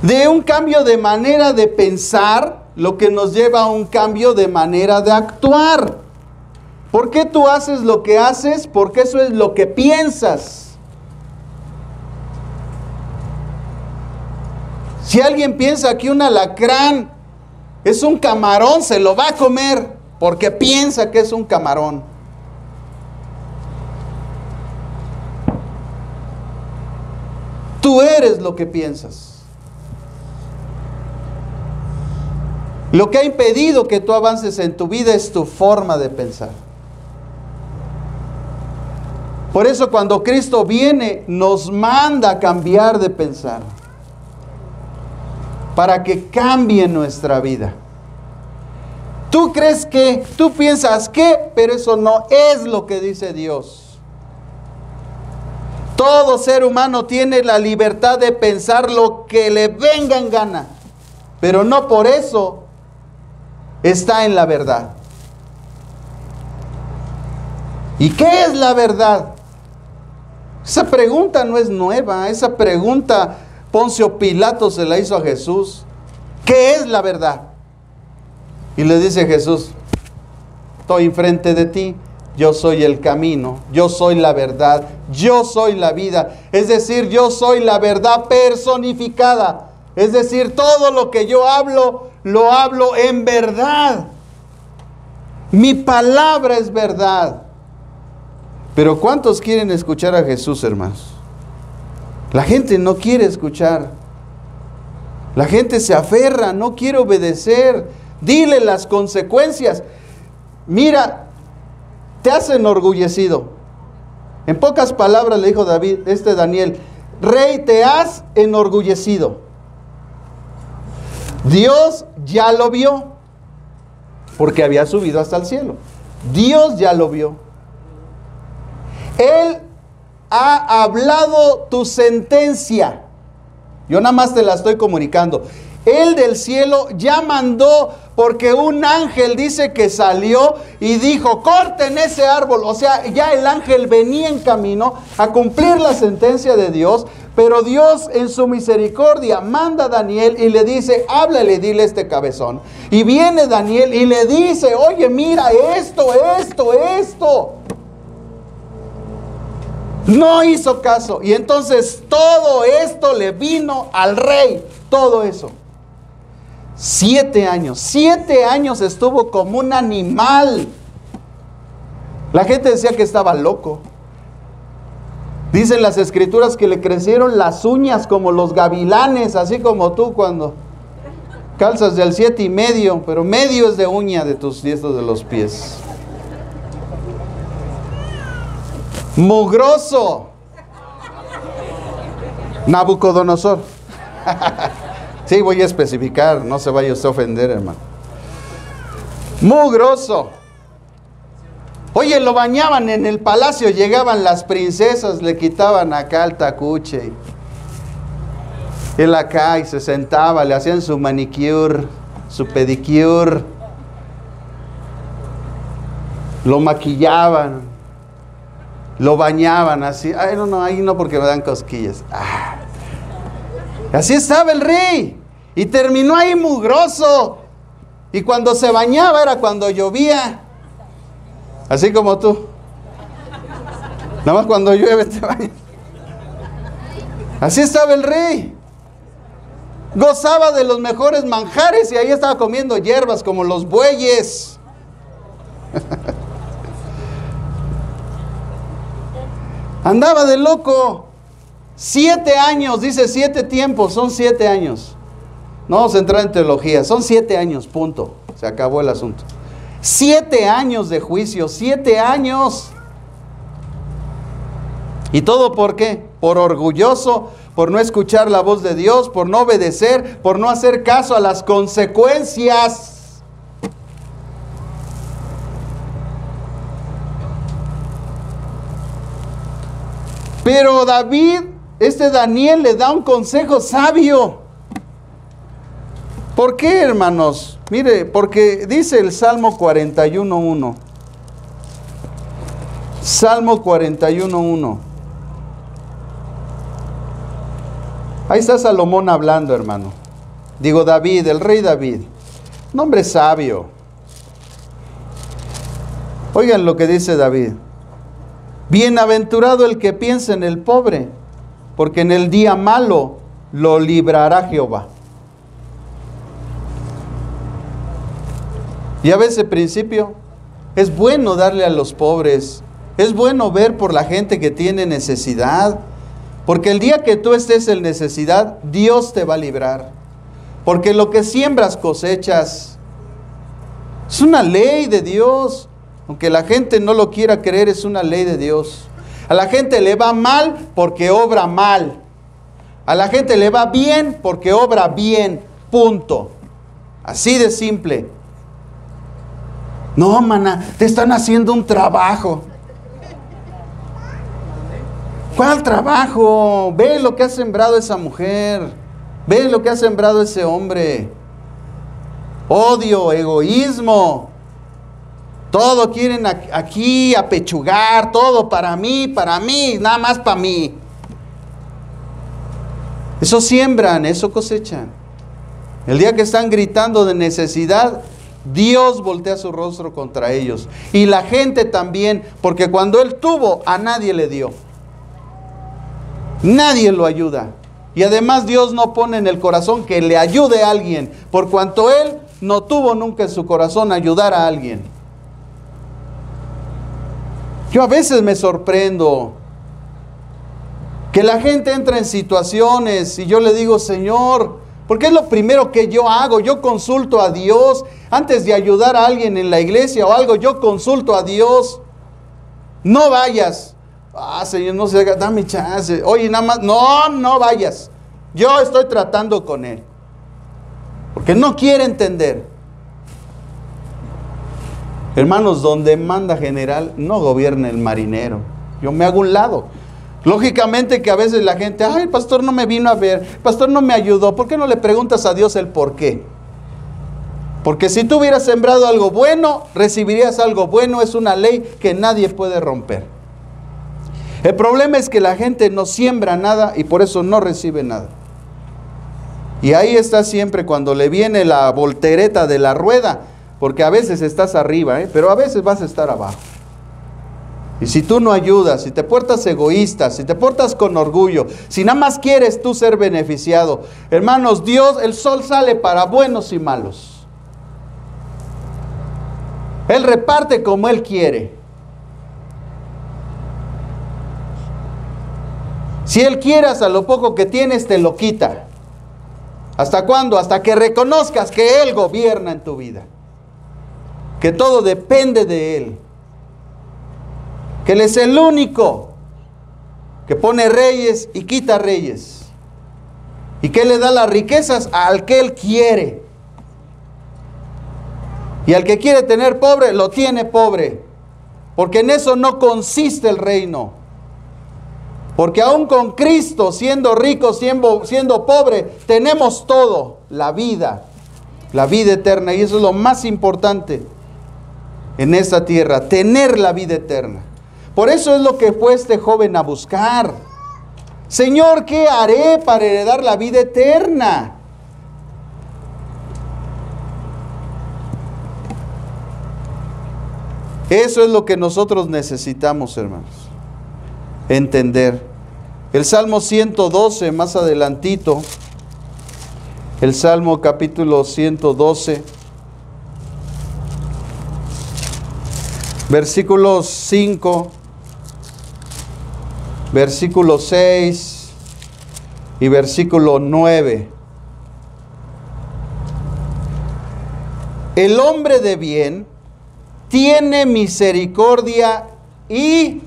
de un cambio de manera de pensar, lo que nos lleva a un cambio de manera de actuar. ¿Por qué tú haces lo que haces? Porque eso es lo que piensas. Si alguien piensa que un alacrán es un camarón, se lo va a comer porque piensa que es un camarón. Tú eres lo que piensas. Lo que ha impedido que tú avances en tu vida es tu forma de pensar. Por eso cuando Cristo viene, nos manda a cambiar de pensar, para que cambie nuestra vida. Tú crees que, tú piensas que, pero eso no es lo que dice Dios. Todo ser humano tiene la libertad de pensar lo que le venga en gana, pero no por eso está en la verdad. ¿Y qué es la verdad? Esa pregunta no es nueva. Esa pregunta Poncio Pilato se la hizo a Jesús. ¿Qué es la verdad? Y le dice Jesús, estoy enfrente de ti, yo soy el camino, yo soy la verdad, yo soy la vida. Es decir, yo soy la verdad personificada. Es decir, todo lo que yo hablo, lo hablo en verdad. Mi palabra es verdad. Pero ¿cuántos quieren escuchar a Jesús, hermanos? La gente no quiere escuchar. La gente se aferra, no quiere obedecer. Dile las consecuencias. Mira, te has enorgullecido. En pocas palabras le dijo Daniel, rey, te has enorgullecido. Dios ya lo vio, porque había subido hasta el cielo. Dios ya lo vio. Él ha hablado tu sentencia. Yo nada más te la estoy comunicando. Él del cielo ya mandó, porque un ángel dice que salió y dijo, corten ese árbol. O sea, ya el ángel venía en camino a cumplir la sentencia de Dios, pero Dios en su misericordia manda a Daniel y le dice, háblale, dile este cabezón. Y viene Daniel y le dice, oye, mira esto. No hizo caso. Y entonces todo esto le vino al rey. Todo eso. 7 años estuvo como un animal. La gente decía que estaba loco. Dicen las escrituras que le crecieron las uñas como los gavilanes, así como tú cuando calzas del 7,5, pero medio es de uña de tus dedos de los pies. Mugroso. Nabucodonosor. Sí, voy a especificar, no se vaya usted a ofender, hermano. Mugroso. Oye, lo bañaban en el palacio, llegaban las princesas, le quitaban acá el tacuche. Él acá y se sentaba, le hacían su manicure, su pedicure. Lo maquillaban, lo bañaban así. Ay, no, ahí no porque me dan cosquillas. Así estaba el rey. Y terminó ahí mugroso. Y cuando se bañaba era cuando llovía. Así como tú. Nada más cuando llueve te bañas. Así estaba el rey. Gozaba de los mejores manjares y ahí estaba comiendo hierbas como los bueyes. Andaba de loco. 7 años, dice 7 tiempos, son 7 años. No vamos a entrar en teología, son 7 años, punto. Se acabó el asunto. 7 años de juicio, 7 años. ¿Y todo por qué? Por orgulloso, por no escuchar la voz de Dios, por no obedecer, por no hacer caso a las consecuencias. Pero Daniel le da un consejo sabio. ¿Por qué, hermanos? Mire, porque dice el Salmo 41:1. Salmo 41:1. Ahí está Salomón hablando, hermano. Digo, David, el rey David. Un hombre sabio. Oigan lo que dice David. Bienaventurado el que piensa en el pobre, porque en el día malo lo librará Jehová. ¿Ya ves el principio? Es bueno darle a los pobres. Es bueno ver por la gente que tiene necesidad. Porque el día que tú estés en necesidad, Dios te va a librar. Porque lo que siembras cosechas. Es una ley de Dios. Aunque la gente no lo quiera creer, es una ley de Dios. A la gente le va mal porque obra mal. A la gente le va bien porque obra bien. Punto. Así de simple. No, maná, te están haciendo un trabajo. ¿Cuál trabajo? Ve lo que ha sembrado esa mujer. Ve lo que ha sembrado ese hombre. Odio, egoísmo. Todo quieren aquí apechugar, todo para mí, nada más para mí. Eso siembran, eso cosechan. El día que están gritando de necesidad, Dios voltea su rostro contra ellos. Y la gente también, porque cuando Él tuvo, a nadie le dio. Nadie lo ayuda. Y además Dios no pone en el corazón que le ayude a alguien, por cuanto Él no tuvo nunca en su corazón ayudar a alguien. Yo a veces me sorprendo que la gente entra en situaciones y yo le digo, Señor, porque es lo primero que yo hago. Yo consulto a Dios antes de ayudar a alguien en la iglesia o algo. Yo consulto a Dios. No vayas. Señor, no sé, dame chance. Oye, nada más, no vayas. Yo estoy tratando con Él. Porque no quiere entender. Hermanos, donde manda general, no gobierna el marinero. Yo me hago un lado. Lógicamente que a veces la gente, el pastor no me vino a ver, el pastor no me ayudó. ¿Por qué no le preguntas a Dios el por qué? Porque si tú hubieras sembrado algo bueno, recibirías algo bueno. Es una ley que nadie puede romper. El problema es que la gente no siembra nada y por eso no recibe nada. Y ahí está siempre cuando le viene la voltereta de la rueda, porque a veces estás arriba, pero a veces vas a estar abajo. Y si tú no ayudas, si te portas egoísta, si te portas con orgullo, si nada más quieres tú ser beneficiado, hermanos, Dios, el sol sale para buenos y malos. Él reparte como Él quiere. Si Él quiere, hasta lo poco que tienes te lo quita. ¿Hasta cuándo? Hasta que reconozcas que Él gobierna en tu vida. Que todo depende de Él. Que Él es el único que pone reyes y quita reyes. Y que Él le da las riquezas al que Él quiere. Y al que quiere tener pobre, lo tiene pobre. Porque en eso no consiste el reino. Porque aún con Cristo, siendo rico, siendo pobre, tenemos todo, la vida eterna. Y eso es lo más importante en esta tierra, tener la vida eterna. Por eso es lo que fue este joven a buscar. Señor, ¿qué haré para heredar la vida eterna? Eso es lo que nosotros necesitamos, hermanos. Entender. El Salmo 112, más adelantito. El Salmo capítulo 112. Versículos 5. Versículo 6 y versículo 9. El hombre de bien tiene misericordia y,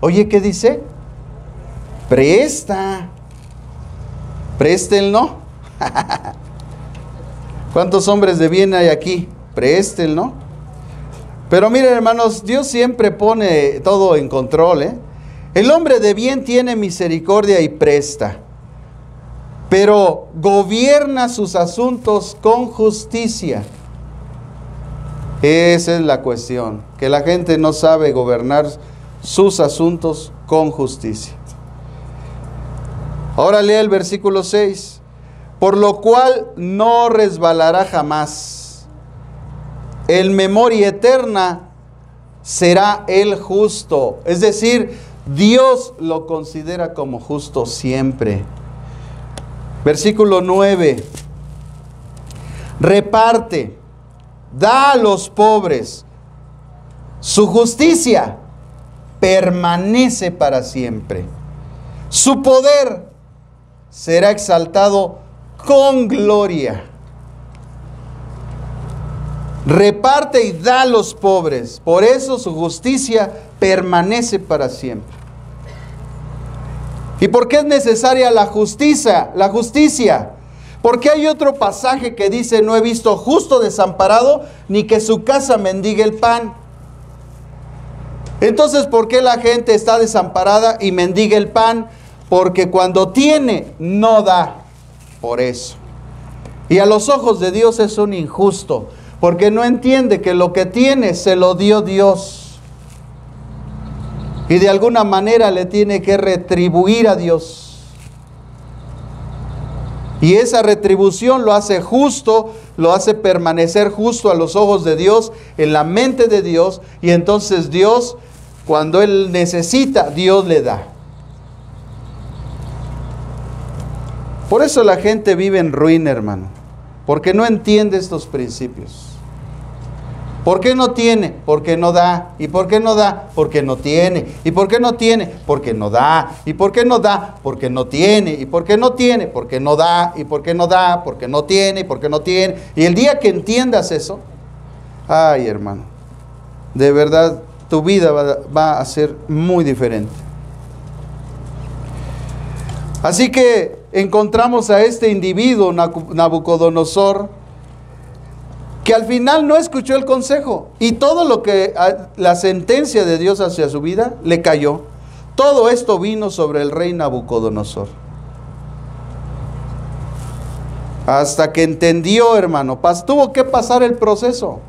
oye, ¿qué dice? Presta. Préstenlo. ¿Cuántos hombres de bien hay aquí? Préstenlo. Pero miren, hermanos, Dios siempre pone todo en control, El hombre de bien tiene misericordia y presta, pero gobierna sus asuntos con justicia. Esa es la cuestión, que la gente no sabe gobernar sus asuntos con justicia. Ahora lea el versículo 6. Por lo cual no resbalará jamás. En memoria eterna será el justo. Es decir, Dios lo considera como justo siempre. Versículo 9. Reparte, da a los pobres. Su justicia permanece para siempre. Su poder será exaltado con gloria. Reparte y da a los pobres. Por eso su justicia permanece para siempre. ¿Y por qué es necesaria la justicia? La justicia. Porque hay otro pasaje que dice: no he visto justo desamparado, ni que su casa mendigue el pan. Entonces, ¿por qué la gente está desamparada y mendiga el pan? Porque cuando tiene, no da. Por eso. Y a los ojos de Dios es un injusto, porque no entiende que lo que tiene se lo dio Dios. Y de alguna manera le tiene que retribuir a Dios. Y esa retribución lo hace justo, lo hace permanecer justo a los ojos de Dios, en la mente de Dios. Y entonces Dios, cuando Él necesita, Dios le da. Por eso la gente vive en ruina, hermano, porque no entiende estos principios. ¿Por qué no tiene? Porque no da. ¿Y por qué no da? Porque no tiene. ¿Y por qué no tiene? Porque no da. ¿Y por qué no da? Porque no tiene. ¿Y por qué no tiene? Porque no da. ¿Y por qué no da? Porque no tiene. ¿Y por qué no tiene? Y el día que entiendas eso, ay, hermano, de verdad tu vida va a ser muy diferente. Así que encontramos a este individuo, Nabucodonosor, que al final no escuchó el consejo, y todo lo que la sentencia de Dios hacia su vida le cayó. Todo esto vino sobre el rey Nabucodonosor. Hasta que entendió, hermano, tuvo que pasar el proceso,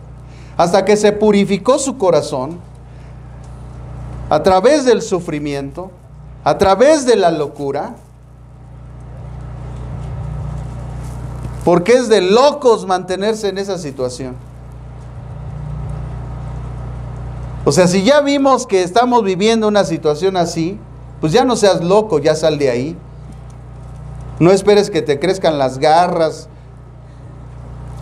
hasta que se purificó su corazón, a través del sufrimiento, a través de la locura. Porque es de locos mantenerse en esa situación. O sea, si ya vimos que estamos viviendo una situación así, pues ya no seas loco, ya sal de ahí. No esperes que te crezcan las garras,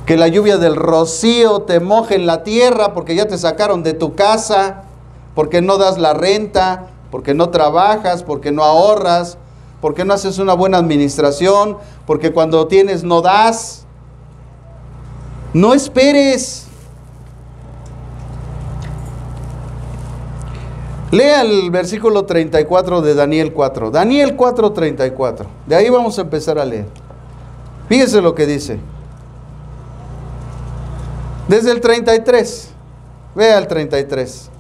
que la lluvia del rocío te moje en la tierra porque ya te sacaron de tu casa, porque no das la renta, porque no trabajas, porque no ahorras, porque no haces una buena administración, porque cuando tienes no das. No esperes. Lea el versículo 34 de Daniel 4. Daniel 4:34. De ahí vamos a empezar a leer. Fíjese lo que dice. Desde el 33. Vea el 33.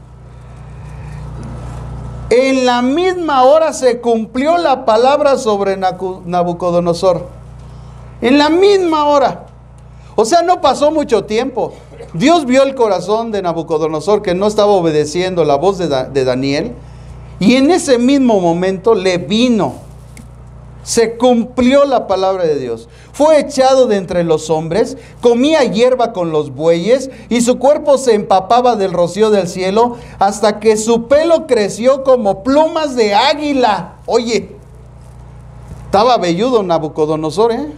En la misma hora se cumplió la palabra sobre Nabucodonosor. En la misma hora. O sea, no pasó mucho tiempo. Dios vio el corazón de Nabucodonosor, que no estaba obedeciendo la voz de Daniel. Y en ese mismo momento le vino. Se cumplió la palabra de Dios. Fue echado de entre los hombres, comía hierba con los bueyes, y su cuerpo se empapaba del rocío del cielo, hasta que su pelo creció como plumas de águila. Oye, estaba velludo Nabucodonosor, ¿eh?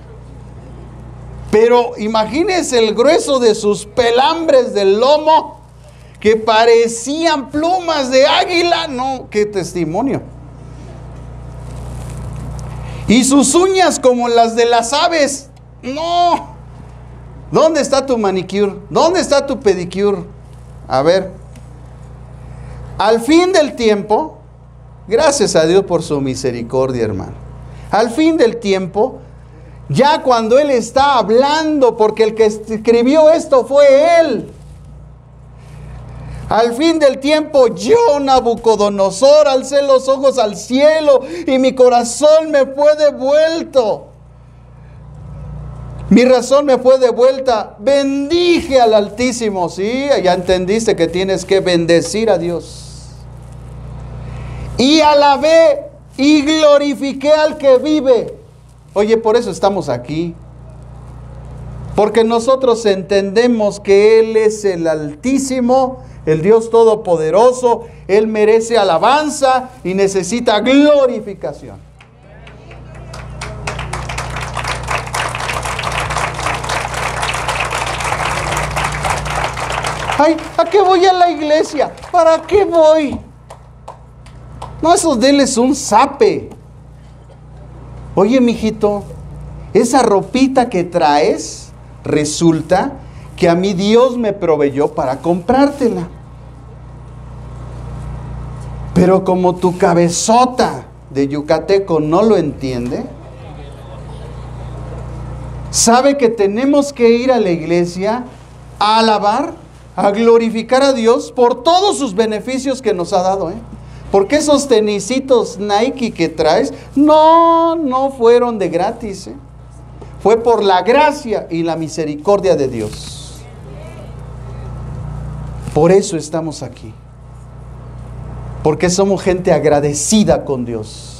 Pero imagínense el grueso de sus pelambres del lomo, que parecían plumas de águila. No, qué testimonio. Y sus uñas como las de las aves. No. ¿Dónde está tu manicure? ¿Dónde está tu pedicure? A ver. Al fin del tiempo, gracias a Dios por su misericordia, hermano. Al fin del tiempo, ya cuando Él está hablando, porque el que escribió esto fue Él. Al fin del tiempo, yo, Nabucodonosor, alcé los ojos al cielo y mi corazón me fue devuelto. Mi razón me fue devuelta. Bendije al Altísimo. Sí, ya entendiste que tienes que bendecir a Dios. Y alabé y glorifiqué al que vive. Oye, por eso estamos aquí. Porque nosotros entendemos que Él es el Altísimo, el Dios Todopoderoso. Él merece alabanza y necesita glorificación. Ay, ¿a qué voy a la iglesia? ¿Para qué voy? No, esos deles un zape. Oye, mijito, esa ropita que traes, resulta que a mí Dios me proveyó para comprártela. Pero como tu cabezota de yucateco no lo entiende, sabe que tenemos que ir a la iglesia a alabar, a glorificar a Dios por todos sus beneficios que nos ha dado, Porque esos tenisitos Nike que traes, no fueron de gratis, Fue por la gracia y la misericordia de Dios. Por eso estamos aquí. Porque somos gente agradecida con Dios.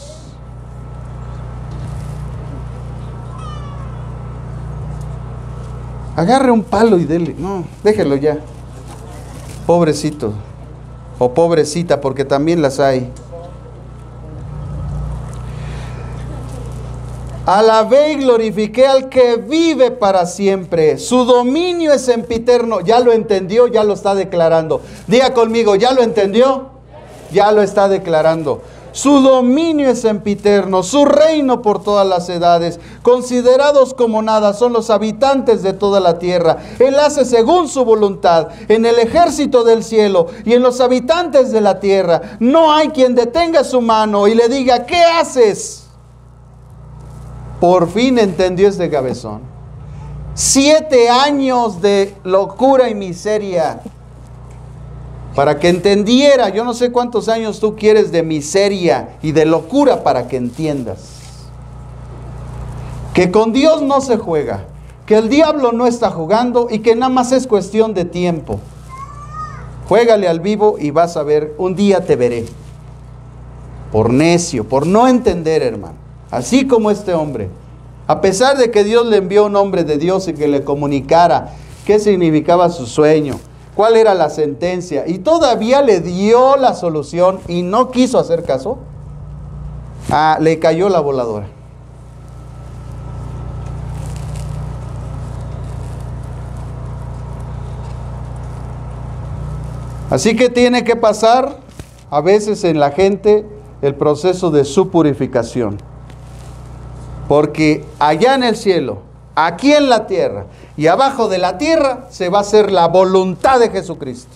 Agarre un palo y dele. No, déjelo ya. Pobrecito. O pobrecita, porque también las hay. Alabé y glorifiqué al que vive para siempre. Su dominio es sempiterno. Ya lo entendió, ya lo está declarando. Diga conmigo, ¿ya lo entendió? Ya lo está declarando. Su dominio es sempiterno, su reino por todas las edades. Considerados como nada son los habitantes de toda la tierra. Él hace según su voluntad en el ejército del cielo y en los habitantes de la tierra. No hay quien detenga su mano y le diga, ¿qué haces? Por fin entendió este cabezón. 7 años de locura y miseria para que entendiera. Yo no sé cuántos años tú quieres de miseria y de locura para que entiendas que con Dios no se juega, que el diablo no está jugando y que nada más es cuestión de tiempo. Juégale al vivo y vas a ver, un día te veré. Por necio, por no entender, hermano. Así como este hombre, a pesar de que Dios le envió un hombre de Dios y que le comunicara qué significaba su sueño, cuál era la sentencia, y todavía le dio la solución y no quiso hacer caso, le cayó la voladora. Así que tiene que pasar a veces en la gente el proceso de su purificación. Porque allá en el cielo, aquí en la tierra y abajo de la tierra se va a hacer la voluntad de Jesucristo.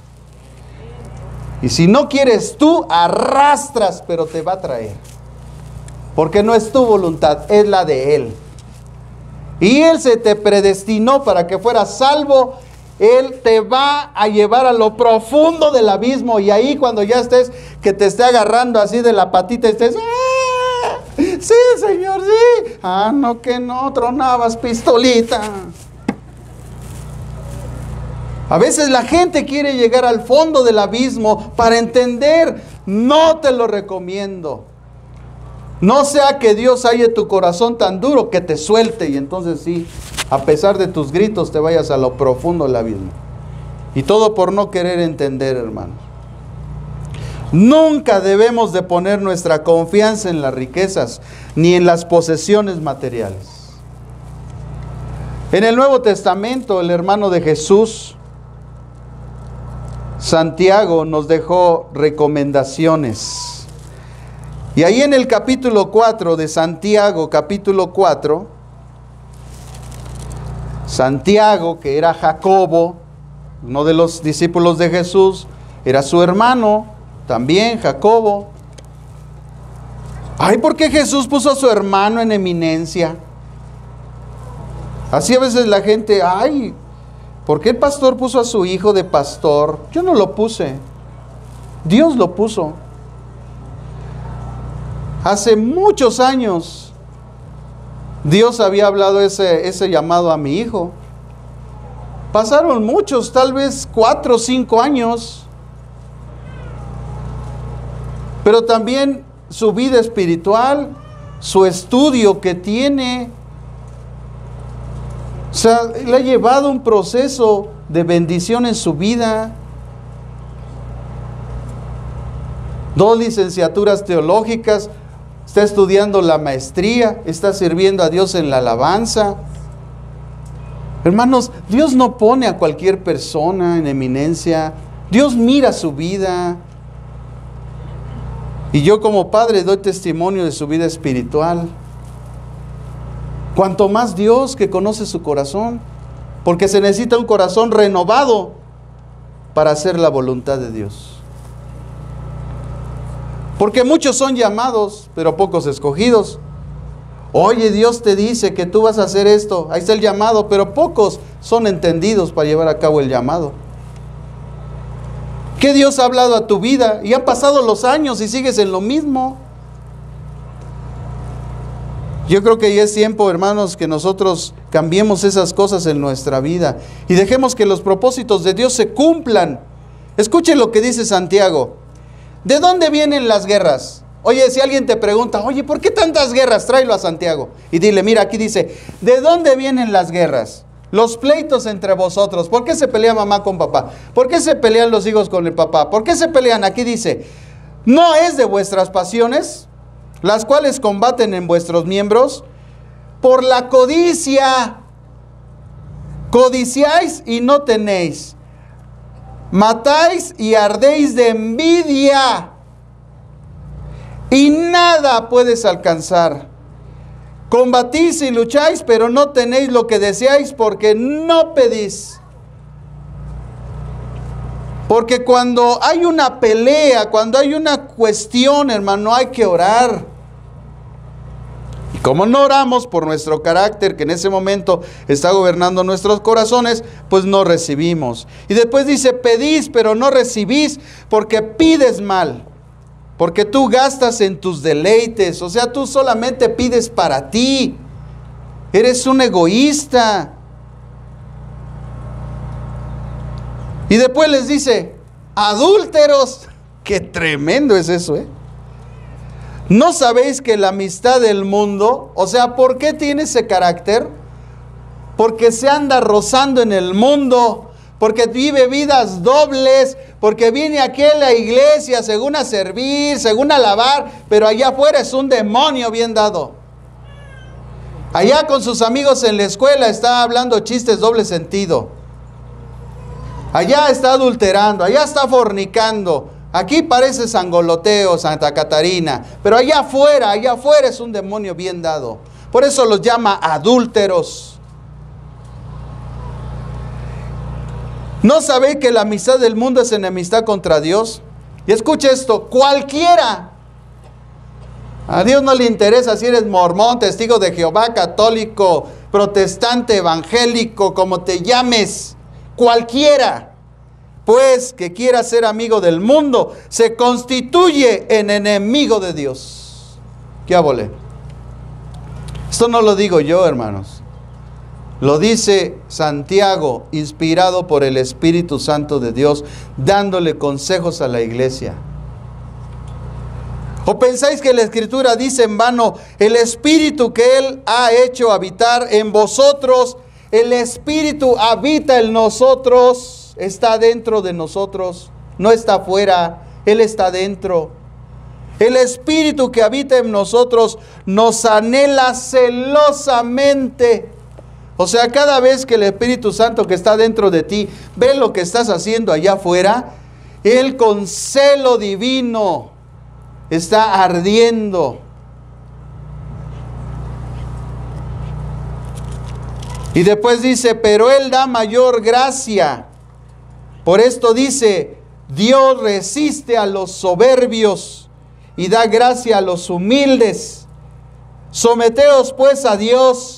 Y si no quieres tú, arrastras, pero te va a traer. Porque no es tu voluntad, es la de Él. Y Él se te predestinó para que fueras salvo. Él te va a llevar a lo profundo del abismo. Y ahí cuando ya estés, que te esté agarrando así de la patita, estés... Sí, Señor, sí. No, que no, tronabas pistolita. A veces la gente quiere llegar al fondo del abismo para entender. No te lo recomiendo. No sea que Dios halle tu corazón tan duro que te suelte y entonces sí, a pesar de tus gritos te vayas a lo profundo del abismo. Y todo por no querer entender, hermanos. Nunca debemos de poner nuestra confianza en las riquezas ni en las posesiones materiales. En el Nuevo Testamento, el hermano de Jesús, Santiago, nos dejó recomendaciones. Y ahí en el capítulo 4 de Santiago, capítulo 4, Santiago, que era Jacobo, uno de los discípulos de Jesús, era su hermano, también Jacobo. ¿Por qué Jesús puso a su hermano en eminencia? Así a veces la gente, ¿por qué el pastor puso a su hijo de pastor? Yo no lo puse, Dios lo puso. Hace muchos años, Dios había hablado ese llamado a mi hijo. Pasaron muchos, tal vez 4 o 5 años. Pero también su vida espiritual, su estudio que tiene, o sea, le ha llevado un proceso de bendición en su vida. 2 licenciaturas teológicas, está estudiando la maestría, está sirviendo a Dios en la alabanza. Hermanos, Dios no pone a cualquier persona en eminencia. Dios mira su vida. Y yo como padre doy testimonio de su vida espiritual. Cuanto más Dios, que conoce su corazón, porque se necesita un corazón renovado para hacer la voluntad de Dios. Porque muchos son llamados, pero pocos escogidos. Oye, Dios te dice que tú vas a hacer esto, ahí está el llamado, pero pocos son entendidos para llevar a cabo el llamado. ¿Qué Dios ha hablado a tu vida? Y han pasado los años y sigues en lo mismo. Yo creo que ya es tiempo, hermanos, que nosotros cambiemos esas cosas en nuestra vida y dejemos que los propósitos de Dios se cumplan. Escuchen lo que dice Santiago. ¿De dónde vienen las guerras? Oye, si alguien te pregunta, oye, ¿por qué tantas guerras? Tráelo a Santiago y dile, mira, aquí dice, ¿de dónde vienen las guerras? Los pleitos entre vosotros. ¿Por qué se pelea mamá con papá? ¿Por qué se pelean los hijos con el papá? ¿Por qué se pelean? Aquí dice, ¿no es de vuestras pasiones, las cuales combaten en vuestros miembros? Por la codicia. Codiciáis y no tenéis. Matáis y ardéis de envidia. Y nada puedes alcanzar. Combatís y lucháis, pero no tenéis lo que deseáis porque no pedís. Porque cuando hay una pelea, cuando hay una cuestión, hermano, hay que orar. Y como no oramos por nuestro carácter, que en ese momento está gobernando nuestros corazones, pues no recibimos. Y después dice, pedís, pero no recibís, porque pides mal. Porque tú gastas en tus deleites, o sea, tú solamente pides para ti. Eres un egoísta. Y después les dice, adúlteros. Qué tremendo es eso, ¿eh? ¿No sabéis que la amistad del mundo, o sea, ¿por qué tiene ese carácter? Porque se anda rozando en el mundo. Porque vive vidas dobles, porque viene aquí a la iglesia según a servir, según a alabar, pero allá afuera es un demonio bien dado. Allá con sus amigos en la escuela está hablando chistes doble sentido. Allá está adulterando, allá está fornicando. Aquí parece sangoloteo, Santa Catarina, pero allá afuera es un demonio bien dado. Por eso los llama adúlteros. ¿No sabéis que la amistad del mundo es enemistad contra Dios? Y escucha esto, cualquiera. A Dios no le interesa si eres mormón, testigo de Jehová, católico, protestante, evangélico, como te llames. Cualquiera, pues, que quiera ser amigo del mundo, se constituye en enemigo de Dios. ¿Qué habole? Esto no lo digo yo, hermanos. Lo dice Santiago, inspirado por el Espíritu Santo de Dios, dándole consejos a la iglesia. ¿O pensáis que la Escritura dice en vano, el Espíritu que Él ha hecho habitar en vosotros, el Espíritu habita en nosotros, está dentro de nosotros, no está afuera, Él está dentro. El Espíritu que habita en nosotros nos anhela celosamente. O sea, cada vez que el Espíritu Santo que está dentro de ti ve lo que estás haciendo allá afuera, Él con celo divino está ardiendo. Y después dice, pero Él da mayor gracia. Por esto dice, Dios resiste a los soberbios y da gracia a los humildes. Someteos pues a Dios.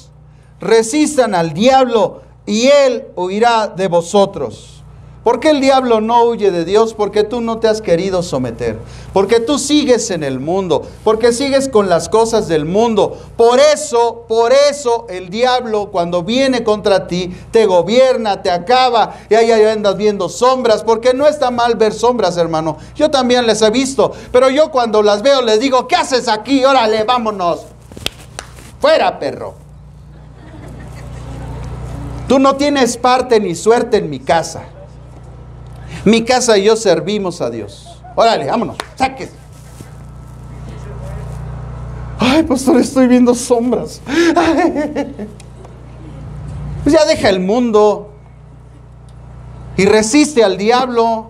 Resistan al diablo y él huirá de vosotros. ¿Por qué el diablo no huye de Dios? Porque tú no te has querido someter. Porque tú sigues en el mundo. Porque sigues con las cosas del mundo. Por eso el diablo cuando viene contra ti te gobierna, te acaba. Y ahí andas viendo sombras. Porque no está mal ver sombras, hermano. Yo también les he visto. Pero yo cuando las veo les digo, ¿qué haces aquí? Órale, vámonos. Fuera, perro. Tú no tienes parte ni suerte en mi casa. Mi casa y yo servimos a Dios. Órale, vámonos, sáquese. Ay, pastor, estoy viendo sombras. Pues ya deja el mundo y resiste al diablo.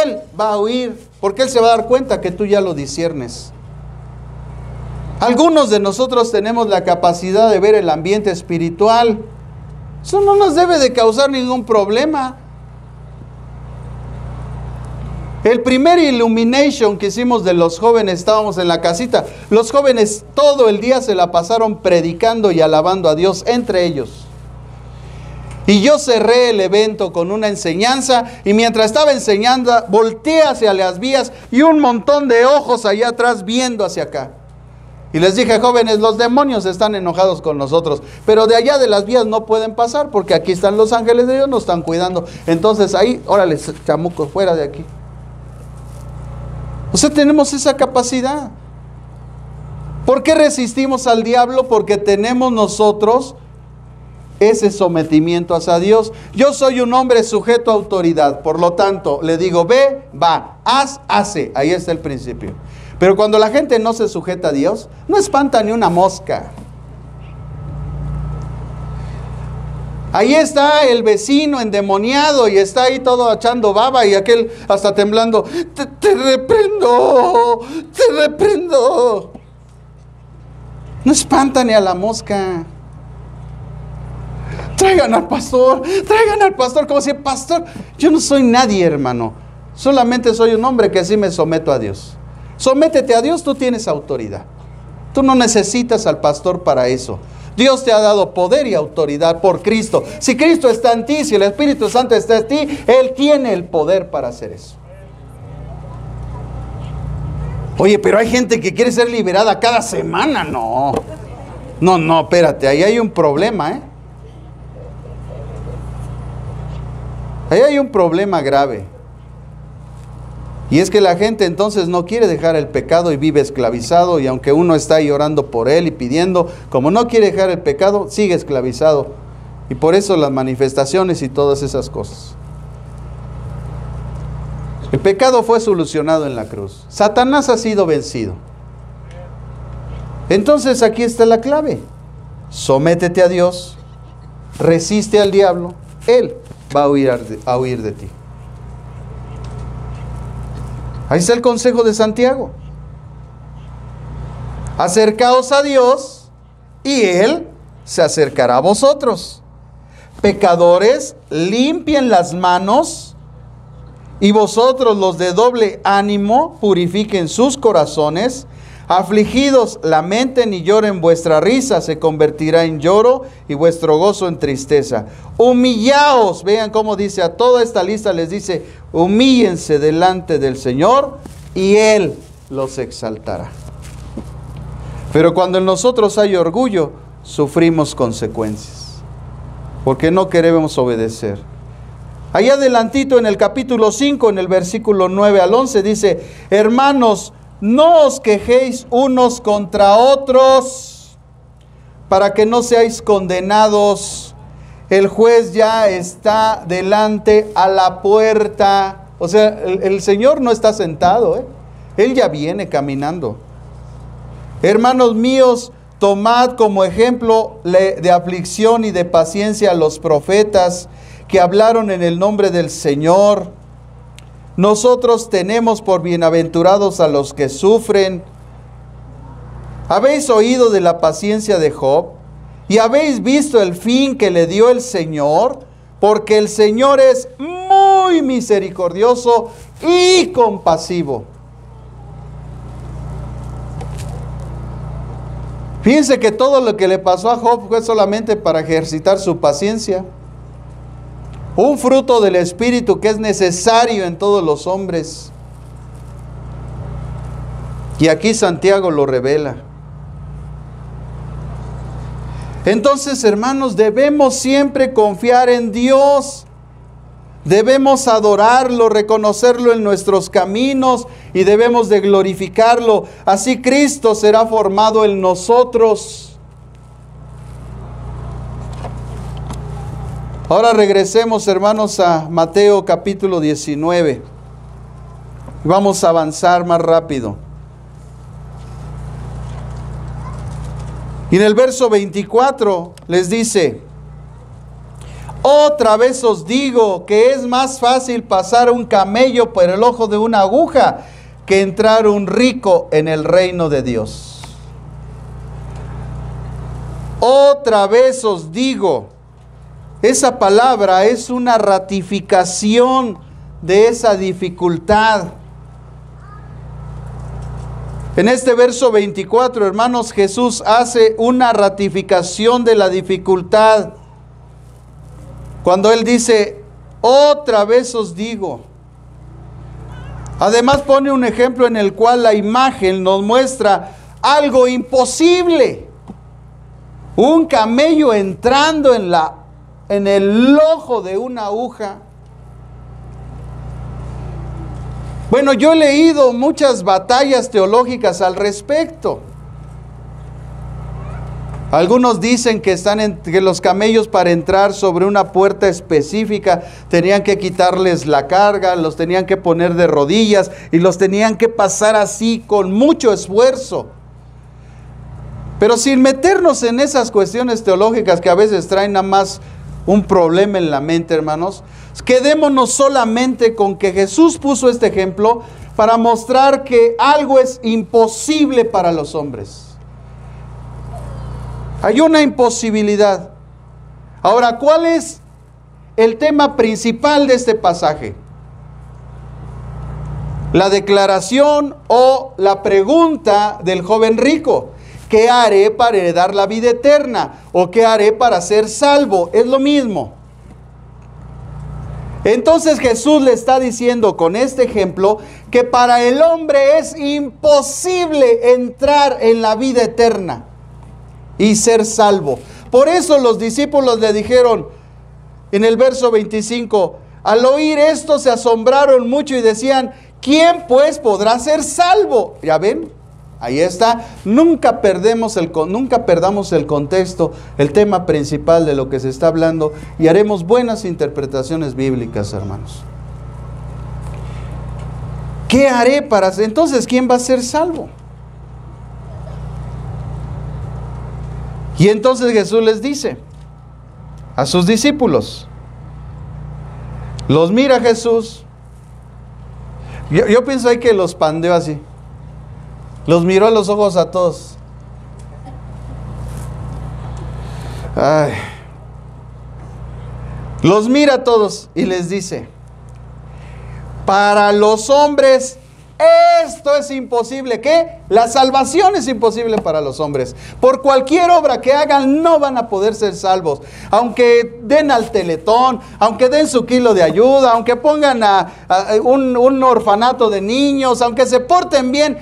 Él va a huir, porque él se va a dar cuenta que tú ya lo disciernes. Algunos de nosotros tenemos la capacidad de ver el ambiente espiritual. Eso no nos debe de causar ningún problema. El primer illumination que hicimos de los jóvenes, estábamos en la casita. Los jóvenes todo el día se la pasaron predicando y alabando a Dios entre ellos. Y yo cerré el evento con una enseñanza y mientras estaba enseñando, volteé hacia las vías y un montón de ojos allá atrás viendo hacia acá. Y les dije, jóvenes, los demonios están enojados con nosotros, pero de allá de las vías no pueden pasar porque aquí están los ángeles de Dios, nos están cuidando. Entonces ahí, órale, chamucos, fuera de aquí. O sea, tenemos esa capacidad. ¿Por qué resistimos al diablo? Porque tenemos nosotros ese sometimiento hacia Dios. Yo soy un hombre sujeto a autoridad, por lo tanto, le digo, ve, va, haz, hace. Ahí está el principio. Pero cuando la gente no se sujeta a Dios, no espanta ni una mosca. Ahí está el vecino endemoniado y está ahí todo echando baba y aquel hasta temblando. Te reprendo, te reprendo. No espanta ni a la mosca. Traigan al pastor como si, pastor, yo no soy nadie, hermano. Solamente soy un hombre que sí me someto a Dios. Sométete a Dios, tú tienes autoridad. Tú no necesitas al pastor para eso. Dios te ha dado poder y autoridad por Cristo. Si Cristo está en ti, si el Espíritu Santo está en ti, Él tiene el poder para hacer eso. Oye, pero hay gente que quiere ser liberada cada semana. No, espérate, ahí hay un problema, ¿eh? Ahí hay un problema grave. Y es que la gente entonces no quiere dejar el pecado y vive esclavizado, y aunque uno está ahí orando por él y pidiendo, como no quiere dejar el pecado, sigue esclavizado. Y por eso las manifestaciones y todas esas cosas. El pecado fue solucionado en la cruz. Satanás ha sido vencido. Entonces aquí está la clave. Sométete a Dios, resiste al diablo, Él va a huir de ti. Ahí está el consejo de Santiago. Acercaos a Dios y Él se acercará a vosotros. Pecadores, limpien las manos, y vosotros los de doble ánimo, purifiquen sus corazones. Afligidos, lamenten y lloren, vuestra risa se convertirá en lloro y vuestro gozo en tristeza. Humillaos, vean cómo dice, a toda esta lista les dice, humíllense delante del Señor y Él los exaltará. Pero cuando en nosotros hay orgullo, sufrimos consecuencias, porque no queremos obedecer. Allá adelantito en el capítulo 5, en el versículo 9 al 11, dice, hermanos, no os quejéis unos contra otros, para que no seáis condenados. El juez ya está delante a la puerta. O sea, el Señor no está sentado, Él ya viene caminando. Hermanos míos, tomad como ejemplo de aflicción y de paciencia a los profetas que hablaron en el nombre del Señor. Nosotros tenemos por bienaventurados a los que sufren. ¿Habéis oído de la paciencia de Job? ¿Y habéis visto el fin que le dio el Señor? Porque el Señor es muy misericordioso y compasivo. Fíjense que todo lo que le pasó a Job fue solamente para ejercitar su paciencia. Un fruto del Espíritu que es necesario en todos los hombres. Y aquí Santiago lo revela. Entonces, hermanos, debemos siempre confiar en Dios. Debemos adorarlo, reconocerlo en nuestros caminos y debemos de glorificarlo. Así Cristo será formado en nosotros. Ahora regresemos, hermanos, a Mateo capítulo 19. Vamos a avanzar más rápido. Y en el verso 24 les dice, otra vez os digo que es más fácil pasar un camello por el ojo de una aguja que entrar un rico en el reino de Dios. Otra vez os digo. Esa palabra es una ratificación de esa dificultad. En este verso 24, hermanos, Jesús hace una ratificación de la dificultad. Cuando Él dice, otra vez os digo. Además pone un ejemplo en el cual la imagen nos muestra algo imposible. Un camello entrando en el ojo de una aguja. Bueno, yo he leído muchas batallas teológicas al respecto. Algunos dicen que que los camellos, para entrar sobre una puerta específica, tenían que quitarles la carga, los tenían que poner de rodillas y los tenían que pasar así con mucho esfuerzo. Pero sin meternos en esas cuestiones teológicas que a veces traen nada más un problema en la mente, hermanos, quedémonos solamente con que Jesús puso este ejemplo para mostrar que algo es imposible para los hombres. Hay una imposibilidad. Ahora, ¿cuál es el tema principal de este pasaje? La declaración o la pregunta del joven rico. ¿Qué haré para heredar la vida eterna? ¿O qué haré para ser salvo? Es lo mismo. Entonces Jesús le está diciendo con este ejemplo que para el hombre es imposible entrar en la vida eterna y ser salvo. Por eso los discípulos le dijeron en el verso 25, al oír esto se asombraron mucho y decían, ¿quién pues podrá ser salvo? Ya ven, ahí está. Nunca perdamos el contexto, el tema principal de lo que se está hablando, y haremos buenas interpretaciones bíblicas, hermanos. ¿Qué haré para ser? Entonces, ¿quién va a ser salvo? Y entonces Jesús les dice a sus discípulos, los mira Jesús, yo pienso ahí que los pandeó así, los miró a los ojos a todos. Ay. Los mira a todos y les dice, para los hombres esto es imposible. ¿Qué? La salvación es imposible para los hombres. Por cualquier obra que hagan no van a poder ser salvos. Aunque den al Teletón, aunque den su kilo de ayuda, aunque pongan a un orfanato de niños, aunque se porten bien,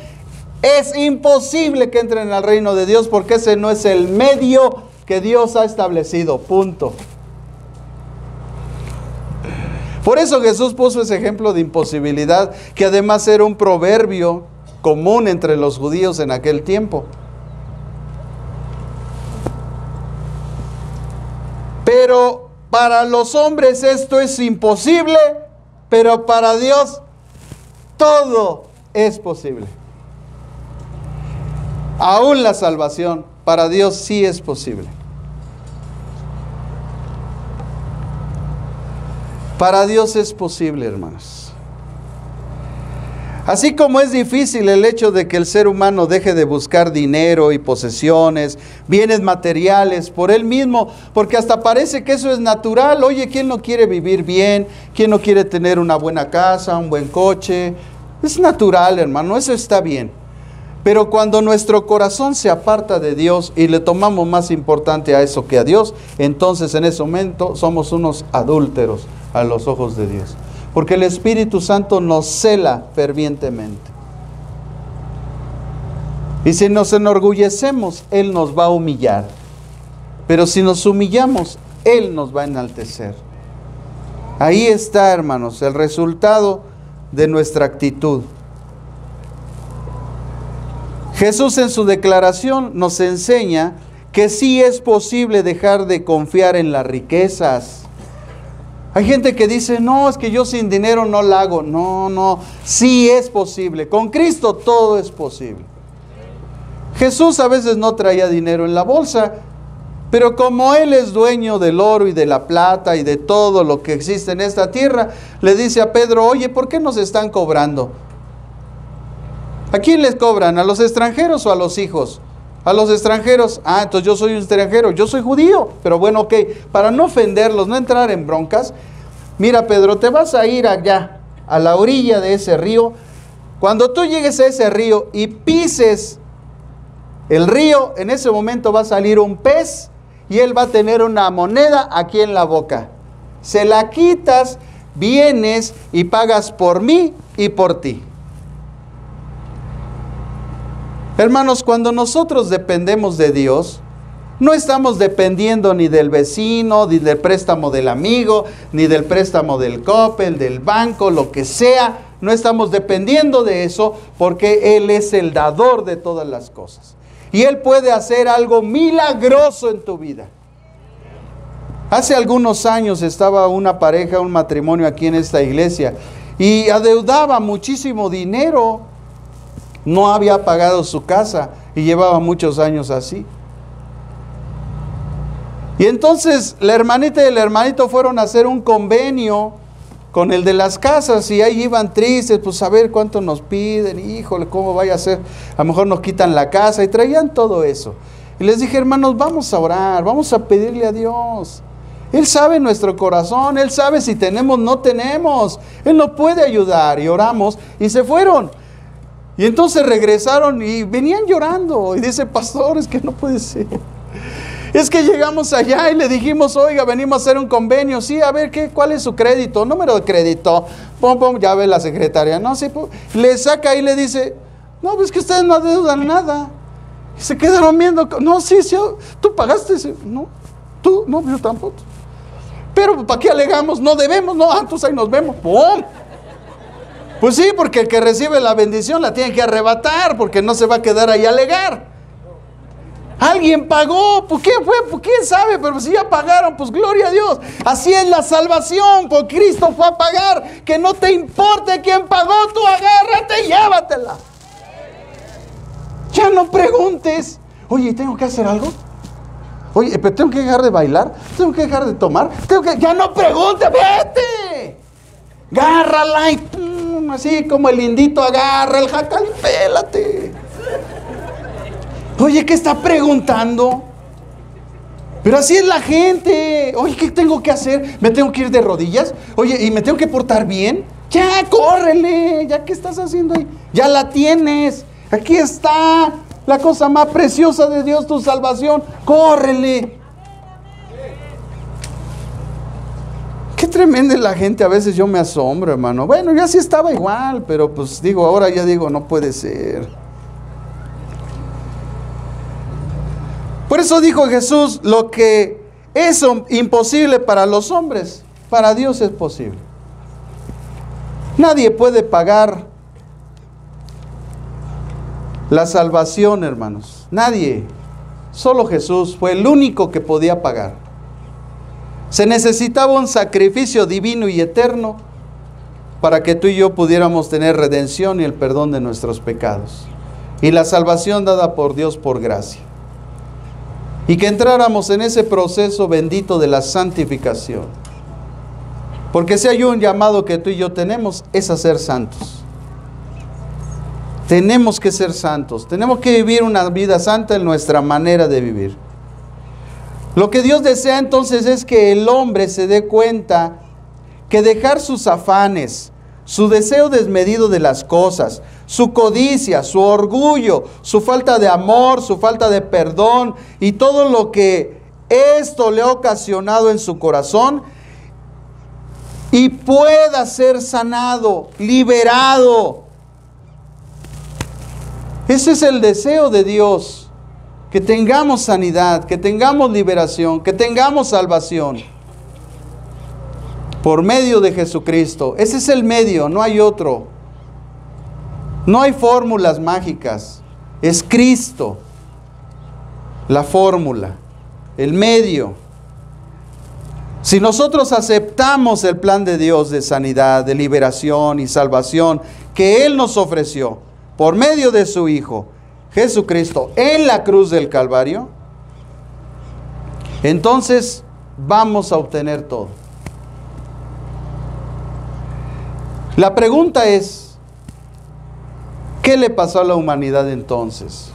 es imposible que entren al reino de Dios, porque ese no es el medio que Dios ha establecido. Punto. Por eso Jesús puso ese ejemplo de imposibilidad, que además era un proverbio común entre los judíos en aquel tiempo. Pero para los hombres esto es imposible, pero para Dios todo es posible. Aún la salvación, para Dios sí es posible. Para Dios es posible, hermanos. Así como es difícil el hecho de que el ser humano deje de buscar dinero y posesiones, bienes materiales por él mismo, porque hasta parece que eso es natural. Oye, ¿quién no quiere vivir bien? ¿Quién no quiere tener una buena casa, un buen coche? Es natural, hermano, eso está bien. Pero cuando nuestro corazón se aparta de Dios y le tomamos más importante a eso que a Dios, entonces en ese momento somos unos adúlteros a los ojos de Dios. Porque el Espíritu Santo nos cela fervientemente. Y si nos enorgullecemos, Él nos va a humillar. Pero si nos humillamos, Él nos va a enaltecer. Ahí está, hermanos, el resultado de nuestra actitud. Jesús en su declaración nos enseña que sí es posible dejar de confiar en las riquezas. Hay gente que dice, no, es que yo sin dinero no la hago. No, sí es posible. Con Cristo todo es posible. Jesús a veces no traía dinero en la bolsa, pero como Él es dueño del oro y de la plata y de todo lo que existe en esta tierra, le dice a Pedro, oye, ¿por qué nos están cobrando? ¿A quién les cobran? ¿A los extranjeros o a los hijos? A los extranjeros. Ah, entonces yo soy un extranjero, yo soy judío. Pero bueno, ok, para no ofenderlos, no entrar en broncas, mira Pedro, te vas a ir allá, a la orilla de ese río. Cuando tú llegues a ese río y pises el río, en ese momento va a salir un pez y él va a tener una moneda aquí en la boca. Se la quitas, vienes y pagas por mí y por ti. Hermanos, cuando nosotros dependemos de Dios, no estamos dependiendo ni del vecino, ni del préstamo del amigo, ni del préstamo del Coppel, del banco, lo que sea. No estamos dependiendo de eso porque Él es el dador de todas las cosas. Y Él puede hacer algo milagroso en tu vida. Hace algunos años estaba una pareja, un matrimonio aquí en esta iglesia, y adeudaba muchísimo dinero. No había pagado su casa y llevaba muchos años así. Y entonces la hermanita y el hermanito fueron a hacer un convenio con el de las casas, y ahí iban tristes, pues a ver cuánto nos piden, híjole, cómo vaya a ser, a lo mejor nos quitan la casa, y traían todo eso. Y les dije, hermanos, vamos a orar, vamos a pedirle a Dios. Él sabe nuestro corazón, Él sabe si tenemos, no tenemos, Él nos puede ayudar. Y oramos, y se fueron. Y entonces regresaron y venían llorando, y dice, pastor, es que no puede ser. Es que llegamos allá y le dijimos, oiga, venimos a hacer un convenio. Sí, a ver, ¿cuál es su crédito? Número de crédito. Pum, pum, ya ve la secretaria. No, sí, pum. Le saca y le dice, no, pues que ustedes no adeudan nada. Y se quedaron viendo. No, sí, tú pagaste. No, tú, no, yo tampoco. Pero ¿para qué alegamos? No debemos, no, entonces ahí nos vemos. ¡Pum! Pues sí, porque el que recibe la bendición la tiene que arrebatar, porque no se va a quedar ahí a alegar. Alguien pagó, ¿por qué fue? Pues quién sabe, pero si ya pagaron, pues gloria a Dios. Así es la salvación, por Cristo fue a pagar. Que no te importe quién pagó, tú agárrate y llévatela. Ya no preguntes, oye, ¿tengo que hacer algo? Oye, pero tengo que dejar de bailar, tengo que dejar de tomar, ya no preguntes, vete. Agárrala y pum, así como el indito agarra el jacal, pélate. Oye, ¿qué está preguntando? Pero así es la gente. Oye, ¿qué tengo que hacer? ¿Me tengo que ir de rodillas? Oye, ¿y me tengo que portar bien? Ya, córrele. ¿Ya qué estás haciendo ahí? Ya la tienes. Aquí está la cosa más preciosa de Dios, tu salvación. Córrele. Qué tremenda es la gente. A veces yo me asombro, hermano. Bueno, yo así estaba igual, pero pues digo, ahora ya digo, no puede ser. Por eso dijo Jesús, lo que es imposible para los hombres, para Dios es posible. Nadie puede pagar la salvación, hermanos. Nadie. Solo Jesús fue el único que podía pagar. Se necesitaba un sacrificio divino y eterno para que tú y yo pudiéramos tener redención y el perdón de nuestros pecados. Y la salvación dada por Dios por gracia. Y que entráramos en ese proceso bendito de la santificación. Porque si hay un llamado que tú y yo tenemos, es a ser santos. Tenemos que ser santos. Tenemos que vivir una vida santa en nuestra manera de vivir. Lo que Dios desea entonces es que el hombre se dé cuenta que dejar sus afanes, su deseo desmedido de las cosas, su codicia, su orgullo, su falta de amor, su falta de perdón y todo lo que esto le ha ocasionado en su corazón, y pueda ser sanado, liberado. Ese es el deseo de Dios, que tengamos sanidad, que tengamos liberación, que tengamos salvación por medio de Jesucristo. Ese es el medio, no hay otro. No hay fórmulas mágicas, es Cristo la fórmula, el medio. Si nosotros aceptamos el plan de Dios de sanidad, de liberación y salvación que Él nos ofreció por medio de su Hijo Jesucristo en la cruz del Calvario, entonces vamos a obtener todo. La pregunta es, ¿qué le pasó a la humanidad entonces?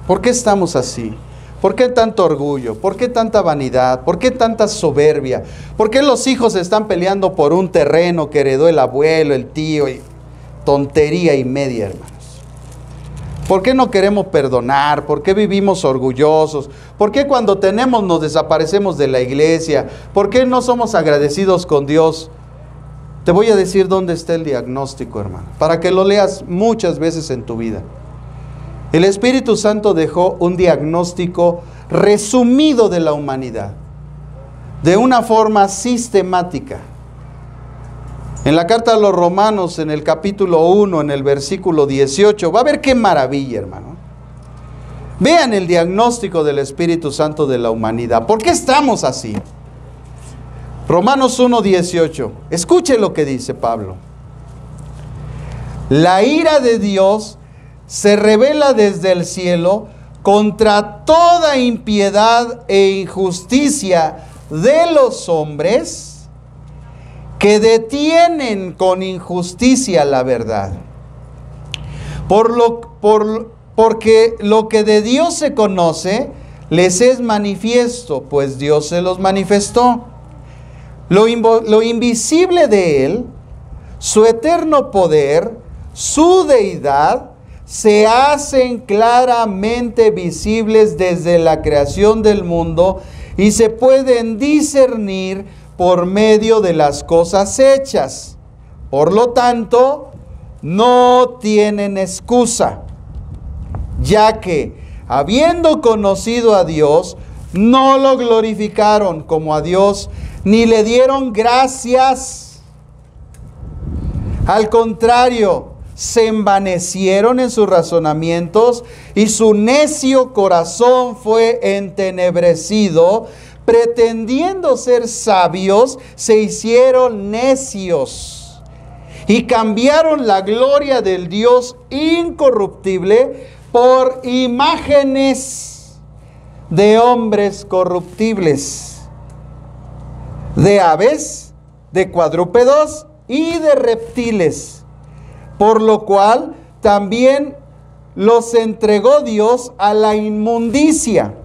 ¿Por qué estamos así? ¿Por qué tanto orgullo? ¿Por qué tanta vanidad? ¿Por qué tanta soberbia? ¿Por qué los hijos están peleando por un terreno que heredó el abuelo, el tío? Y tontería y media, hermanos. ¿Por qué no queremos perdonar? ¿Por qué vivimos orgullosos? ¿Por qué cuando tenemos nos desaparecemos de la iglesia? ¿Por qué no somos agradecidos con Dios? Te voy a decir dónde está el diagnóstico, hermano, para que lo leas muchas veces en tu vida. El Espíritu Santo dejó un diagnóstico resumido de la humanidad, de una forma sistemática. En la carta a los Romanos, en el capítulo 1, en el versículo 18, va a ver qué maravilla, hermano. Vean el diagnóstico del Espíritu Santo de la humanidad. ¿Por qué estamos así? Romanos 1:18. Escuche lo que dice Pablo. La ira de Dios se revela desde el cielo contra toda impiedad e injusticia de los hombres que detienen con injusticia la verdad. Porque lo que de Dios se conoce les es manifiesto, pues Dios se los manifestó. Lo invisible de Él, su eterno poder, su deidad, se hacen claramente visibles desde la creación del mundo y se pueden discernir por medio de las cosas hechas. Por lo tanto, no tienen excusa, ya que, habiendo conocido a Dios, no lo glorificaron como a Dios, ni le dieron gracias. Al contrario, se envanecieron en sus razonamientos y su necio corazón fue entenebrecido. Pretendiendo ser sabios, se hicieron necios y cambiaron la gloria del Dios incorruptible por imágenes de hombres corruptibles, de aves, de cuadrúpedos y de reptiles. Por lo cual también los entregó Dios a la inmundicia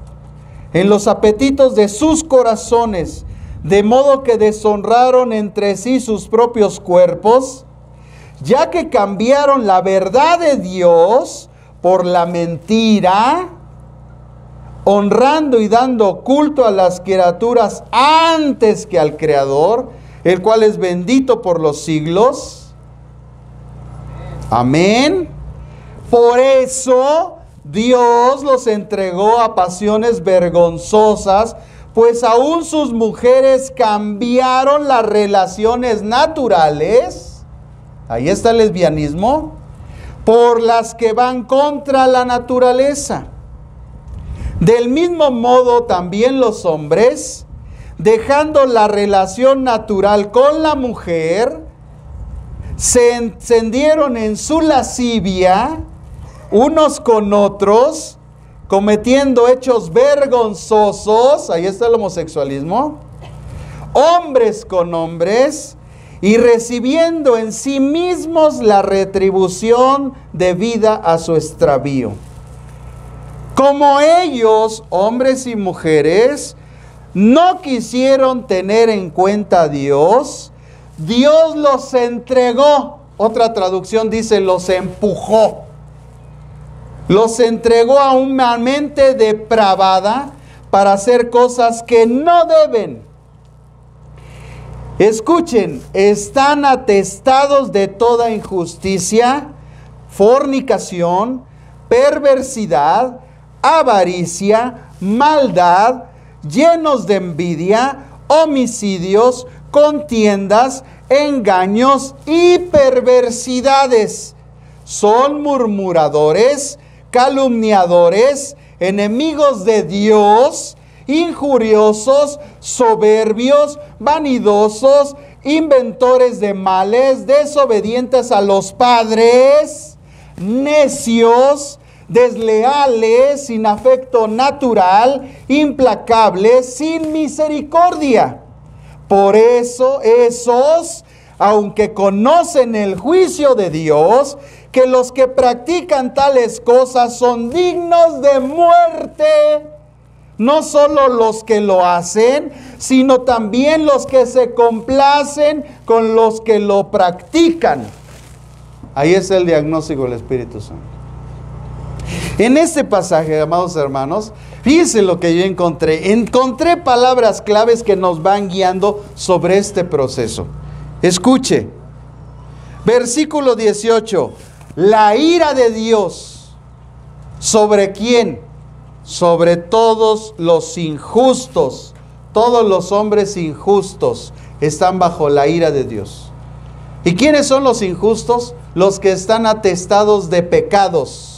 en los apetitos de sus corazones, de modo que deshonraron entre sí sus propios cuerpos, ya que cambiaron la verdad de Dios por la mentira, honrando y dando culto a las criaturas antes que al Creador, el cual es bendito por los siglos. Amén. Por eso Dios los entregó a pasiones vergonzosas, pues aún sus mujeres cambiaron las relaciones naturales, ahí está el lesbianismo, por las que van contra la naturaleza. Del mismo modo también los hombres, dejando la relación natural con la mujer, se encendieron en su lascivia unos con otros, cometiendo hechos vergonzosos, ahí está el homosexualismo, hombres con hombres, y recibiendo en sí mismos la retribución debida a su extravío. Como ellos, hombres y mujeres, no quisieron tener en cuenta a Dios, Dios los entregó. Otra traducción dice los empujó. Los entregó a una mente depravada para hacer cosas que no deben. Escuchen, están atestados de toda injusticia, fornicación, perversidad, avaricia, maldad, llenos de envidia, homicidios, contiendas, engaños y perversidades. Son murmuradores, calumniadores, enemigos de Dios, injuriosos, soberbios, vanidosos, inventores de males, desobedientes a los padres, necios, desleales, sin afecto natural, implacables, sin misericordia. Por eso esos, aunque conocen el juicio de Dios, que los que practican tales cosas son dignos de muerte, no solo los que lo hacen, sino también los que se complacen con los que lo practican. Ahí es el diagnóstico del Espíritu Santo. En este pasaje, amados hermanos, fíjense lo que yo encontré. Encontré palabras claves que nos van guiando sobre este proceso. Escuche. Versículo 18. La ira de Dios. ¿Sobre quién? Sobre todos los injustos. Todos los hombres injustos están bajo la ira de Dios. ¿Y quiénes son los injustos? Los que están atestados de pecados.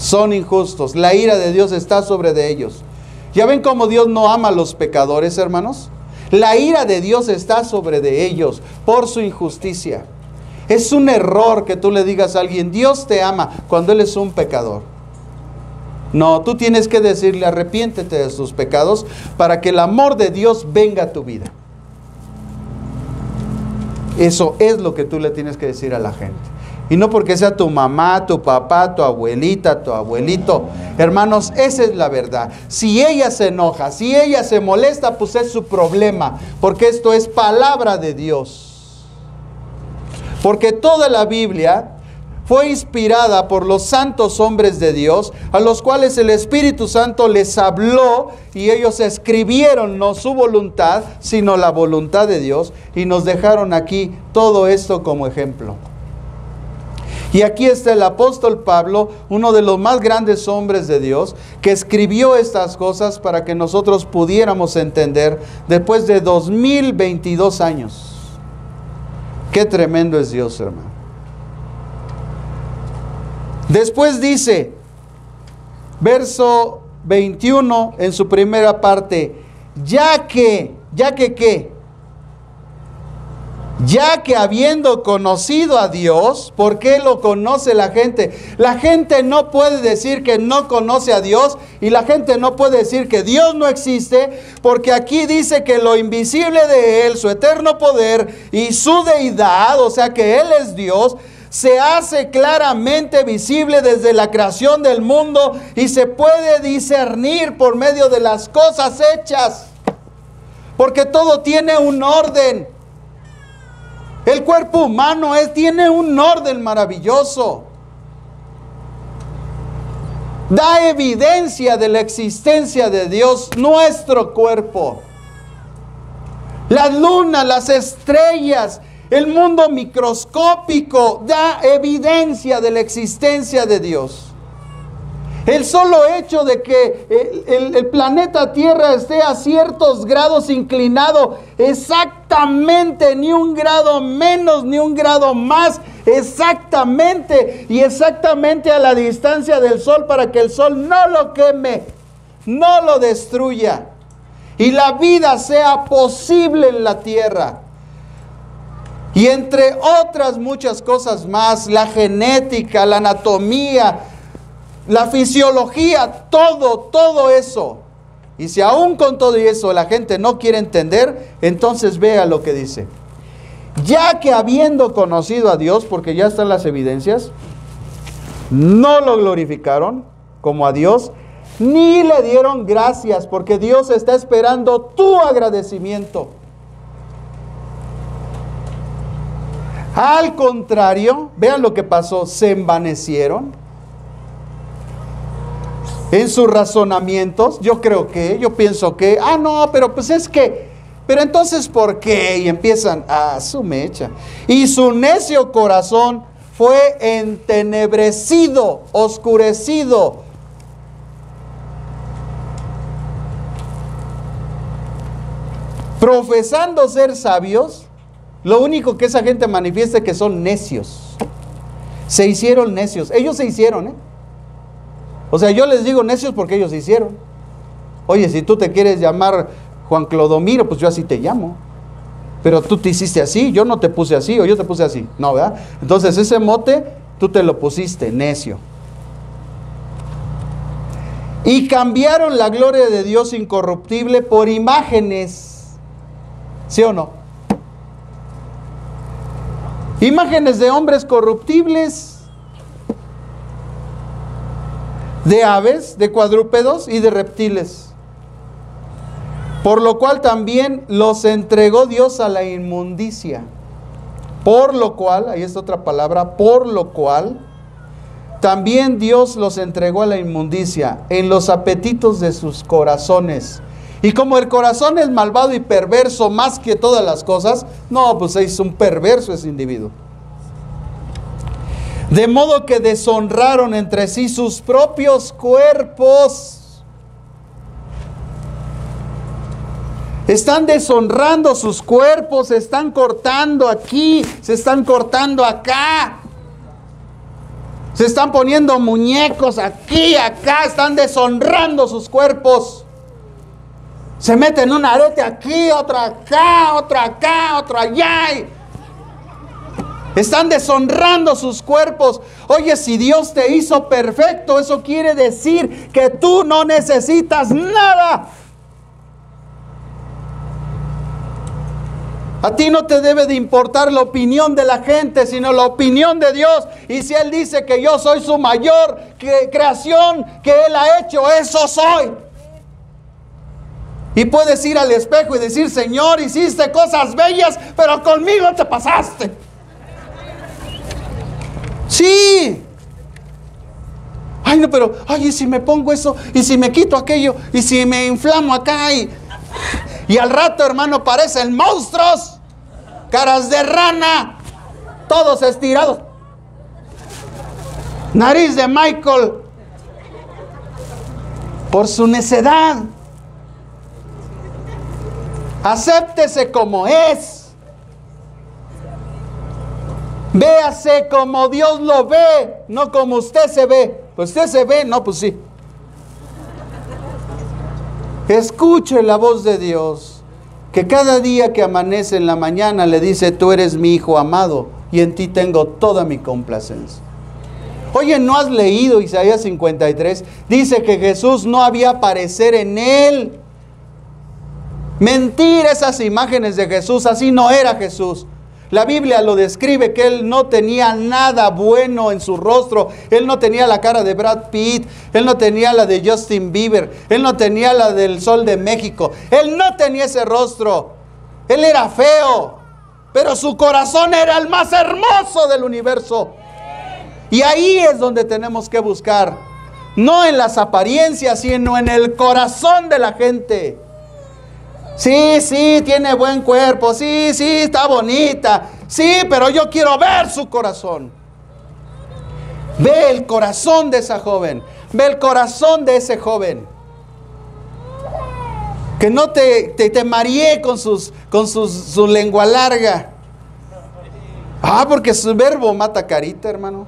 son injustos, la ira de Dios está sobre de ellos. ¿Ya ven cómo Dios no ama a los pecadores, hermanos? La ira de Dios está sobre de ellos por su injusticia. Es un error que tú le digas a alguien, Dios te ama, cuando él es un pecador. No, tú tienes que decirle, arrepiéntete de tus pecados para que el amor de Dios venga a tu vida. Eso es lo que tú le tienes que decir a la gente. Y no porque sea tu mamá, tu papá, tu abuelita, tu abuelito. Hermanos, esa es la verdad. Si ella se enoja, si ella se molesta, pues es su problema. Porque esto es palabra de Dios. Porque toda la Biblia fue inspirada por los santos hombres de Dios, a los cuales el Espíritu Santo les habló y ellos escribieron no su voluntad, sino la voluntad de Dios, y nos dejaron aquí todo esto como ejemplo. Y aquí está el apóstol Pablo, uno de los más grandes hombres de Dios, que escribió estas cosas para que nosotros pudiéramos entender después de 2022 años. Qué tremendo es Dios, hermano. Después dice, verso 21 en su primera parte, ya que habiendo conocido a Dios, ¿por qué lo conoce la gente? La gente no puede decir que no conoce a Dios y la gente no puede decir que Dios no existe, porque aquí dice que lo invisible de Él, su eterno poder y su deidad, o sea que Él es Dios, se hace claramente visible desde la creación del mundo y se puede discernir por medio de las cosas hechas, porque todo tiene un orden. El cuerpo humano tiene un orden maravilloso. Da evidencia de la existencia de Dios, nuestro cuerpo. Las lunas, las estrellas, el mundo microscópico da evidencia de la existencia de Dios. El solo hecho de que el planeta Tierra esté a ciertos grados inclinado, exactamente, ni un grado menos, ni un grado más, exactamente, y exactamente a la distancia del Sol para que el Sol no lo queme, no lo destruya, y la vida sea posible en la Tierra. Y entre otras muchas cosas más, la genética, la anatomía, la fisiología, todo eso. Y si aún con todo eso la gente no quiere entender, entonces vea lo que dice. Ya que habiendo conocido a Dios, porque ya están las evidencias, no lo glorificaron como a Dios, ni le dieron gracias, porque Dios está esperando tu agradecimiento. Al contrario, vean lo que pasó, se envanecieron en sus razonamientos. Yo pienso que, no, pero pues es que, pero entonces ¿por qué? Y empiezan a su mecha. Y su necio corazón fue entenebrecido, oscurecido. Profesando ser sabios, lo único que esa gente manifiesta es que son necios. Se hicieron necios. Ellos se hicieron, O sea, yo les digo necios porque ellos se hicieron. Oye, si tú te quieres llamar Juan Clodomiro, pues yo así te llamo. Pero tú te hiciste así, yo no te puse así, o yo te puse así. No, ¿verdad? Entonces ese mote, tú te lo pusiste, necio. Y cambiaron la gloria de Dios incorruptible por imágenes. ¿Sí o no? Imágenes de hombres corruptibles, de aves, de cuadrúpedos y de reptiles. Por lo cual también los entregó Dios a la inmundicia. Por lo cual, ahí está otra palabra, por lo cual también Dios los entregó a la inmundicia en los apetitos de sus corazones. Y como el corazón es malvado y perverso más que todas las cosas, no, pues es un perverso ese individuo. De modo que deshonraron entre sí sus propios cuerpos. Están deshonrando sus cuerpos, se están cortando aquí, se están cortando acá. Se están poniendo muñecos aquí, acá, están deshonrando sus cuerpos. Se meten un arete aquí, otro acá, otro acá, otro allá. Están deshonrando sus cuerpos. Oye, si Dios te hizo perfecto, eso quiere decir que tú no necesitas nada. A ti no te debe de importar la opinión de la gente, sino la opinión de Dios. Y si Él dice que yo soy su mayor creación que Él ha hecho, eso soy. Y puedes ir al espejo y decir: Señor, hiciste cosas bellas, pero conmigo te pasaste. Sí. Ay, no, pero, ay, ¿y si me pongo eso? ¿Y si me quito aquello? ¿Y si me inflamo acá? Y al rato, hermano, parecen monstruos, caras de rana, todos estirados, nariz de Michael, por su necedad. Acéptese como es. Véase como Dios lo ve, no como usted se ve. Pues usted se ve, no, pues sí. Escuche la voz de Dios, que cada día que amanece en la mañana le dice: tú eres mi hijo amado y en ti tengo toda mi complacencia. Oye, ¿no has leído Isaías 53? Dice que Jesús no había parecer en él. Mentira esas imágenes de Jesús, así no era Jesús. La Biblia lo describe que Él no tenía nada bueno en su rostro. Él no tenía la cara de Brad Pitt. Él no tenía la de Justin Bieber. Él no tenía la del Sol de México. Él no tenía ese rostro. Él era feo, pero su corazón era el más hermoso del universo. Y ahí es donde tenemos que buscar. No en las apariencias, sino en el corazón de la gente. Sí, sí, tiene buen cuerpo, sí, sí, está bonita, sí, pero yo quiero ver su corazón. Ve el corazón de esa joven, ve el corazón de ese joven. Que no te mareé con su lengua larga. Ah, porque su verbo mata carita, hermano.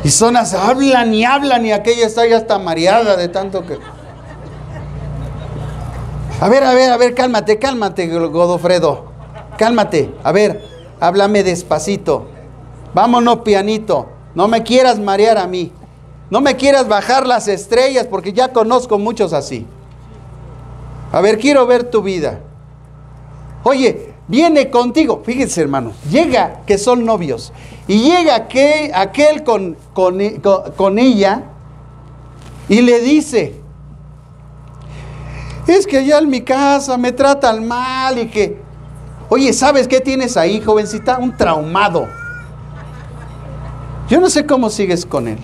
Y zonas hablan y aquella está ya está mareada de tanto que... A ver, cálmate, Godofredo. Cálmate, a ver, háblame despacito. Vámonos pianito. No me quieras marear a mí. No me quieras bajar las estrellas, porque ya conozco muchos así. A ver, quiero ver tu vida. Oye, viene contigo. Fíjense, hermano, llega que son novios. Y llega aquel con ella y le dice: es que allá en mi casa me tratan mal y que... Oye, ¿sabes qué tienes ahí, jovencita? Un traumado. Yo no sé cómo sigues con él.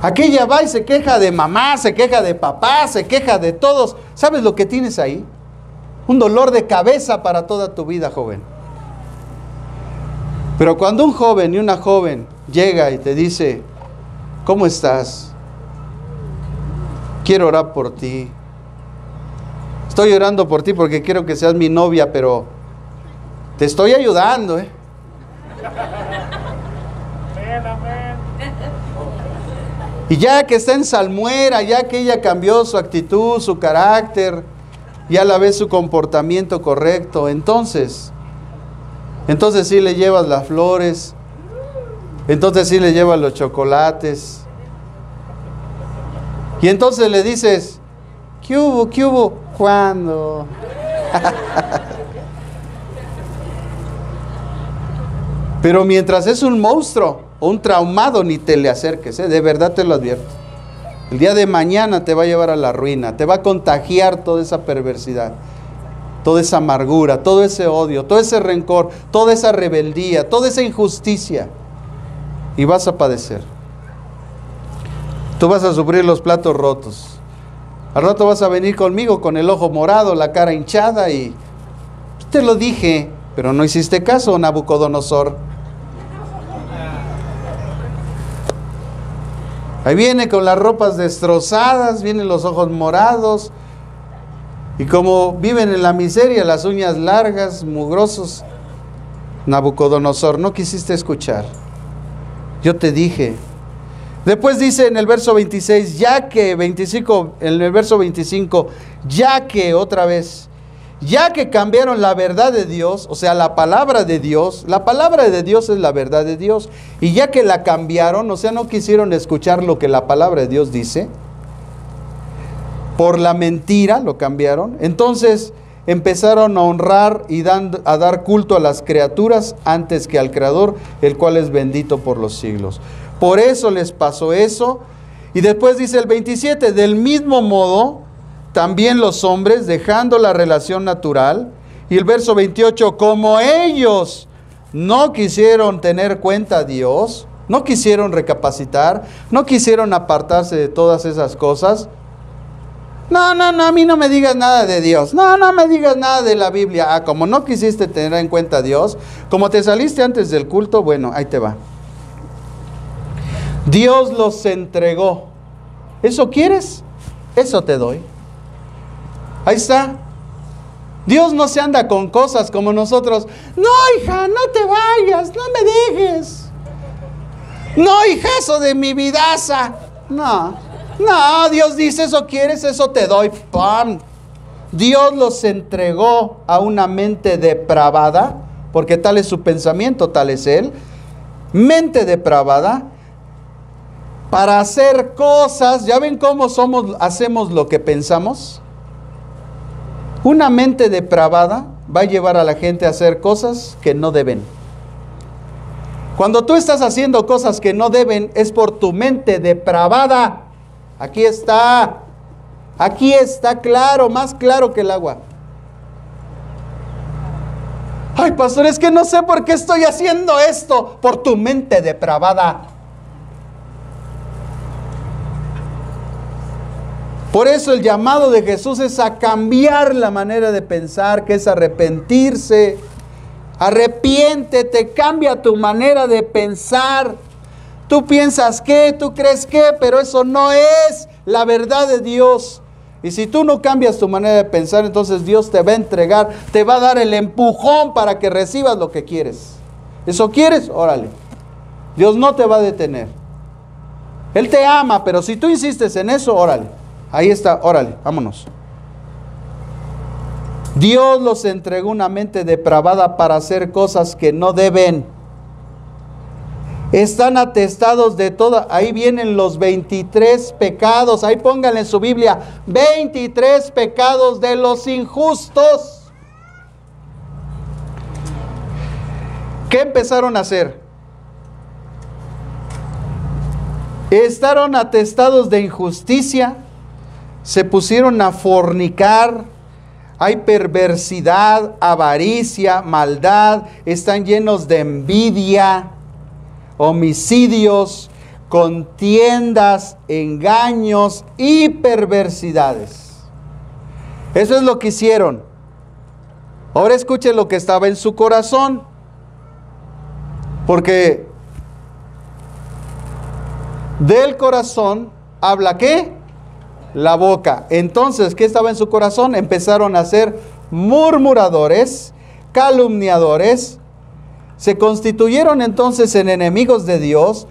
Aquella va y se queja de mamá, se queja de papá, se queja de todos. ¿Sabes lo que tienes ahí? Un dolor de cabeza para toda tu vida, joven. Pero cuando un joven y una joven llega y te dice: ¿cómo estás? Quiero orar por ti. Estoy orando por ti porque quiero que seas mi novia, pero te estoy ayudando, ¿eh? Y ya que está en salmuera, ya que ella cambió su actitud, su carácter, y a la vez su comportamiento correcto, entonces sí le llevas las flores, entonces sí le llevas los chocolates, y entonces le dices: ¿qué hubo? ¿Qué hubo? ¿Cuándo? Pero mientras es un monstruo o un traumado, ni te le acerques, de verdad te lo advierto. El día de mañana te va a llevar a la ruina, te va a contagiar toda esa perversidad, toda esa amargura, todo ese odio, todo ese rencor, toda esa rebeldía, toda esa injusticia, y vas a padecer. Tú vas a sufrir los platos rotos. Al rato vas a venir conmigo con el ojo morado, la cara hinchada, y te lo dije, pero no hiciste caso, Nabucodonosor. Ahí viene con las ropas destrozadas, vienen los ojos morados, Y como viven en la miseria, las uñas largas, mugrosos, Nabucodonosor, no quisiste escuchar. Yo te dije. Después dice en el verso 26, en el verso 25, otra vez, ya que cambiaron la verdad de Dios, o sea, la palabra de Dios es la verdad de Dios, y ya que la cambiaron, o sea, no quisieron escuchar lo que la palabra de Dios dice, por la mentira lo cambiaron, entonces empezaron a honrar y a dar culto a las criaturas antes que al Creador, el cual es bendito por los siglos. Por eso les pasó eso. Y después dice el 27, del mismo modo, también los hombres, dejando la relación natural. Y el verso 28, como ellos no quisieron tener cuenta a Dios, no quisieron recapacitar, no quisieron apartarse de todas esas cosas. No, a mí no me digas nada de Dios. No me digas nada de la Biblia. Ah, como no quisiste tener en cuenta a Dios, como te saliste antes del culto, bueno, ahí te va. Dios los entregó. ¿Eso quieres? Eso te doy. Ahí está. Dios no se anda con cosas como nosotros. No, hija, no te vayas, no me dejes. No, hijazo de mi vidaza. No, Dios dice, eso quieres, eso te doy. ¡Pam! Dios los entregó a una mente depravada, porque tal es su pensamiento, tal es Él. Mente depravada, para hacer cosas. ¿Ya ven cómo hacemos lo que pensamos? Una mente depravada va a llevar a la gente a hacer cosas que no deben. Cuando tú estás haciendo cosas que no deben, es por tu mente depravada. Aquí está claro, más claro que el agua. Ay, pastor, es que no sé por qué estoy haciendo esto. Por tu mente depravada. Por eso el llamado de Jesús es a cambiar la manera de pensar, que es arrepentirse. Arrepiéntete, cambia tu manera de pensar. Tú piensas que, tú crees que, pero eso no es la verdad de Dios. Y si tú no cambias tu manera de pensar, entonces Dios te va a entregar, te va a dar el empujón para que recibas lo que quieres. ¿Eso quieres? Órale. Dios no te va a detener. Él te ama, pero si tú insistes en eso, órale. Ahí está, órale, vámonos. Dios los entregó una mente depravada para hacer cosas que no deben. Están atestados de todo. Ahí vienen los 23 pecados. Ahí pónganle en su Biblia, 23 pecados de los injustos. ¿Qué empezaron a hacer? Estaron atestados de injusticia. Se pusieron a fornicar. Hay perversidad, avaricia, maldad. Están llenos de envidia, homicidios, contiendas, engaños y perversidades. Eso es lo que hicieron. Ahora escuchen lo que estaba en su corazón. Porque del corazón habla ¿qué? La boca. Entonces, ¿qué estaba en su corazón? Empezaron a ser murmuradores, calumniadores. Se constituyeron entonces en enemigos de Dios,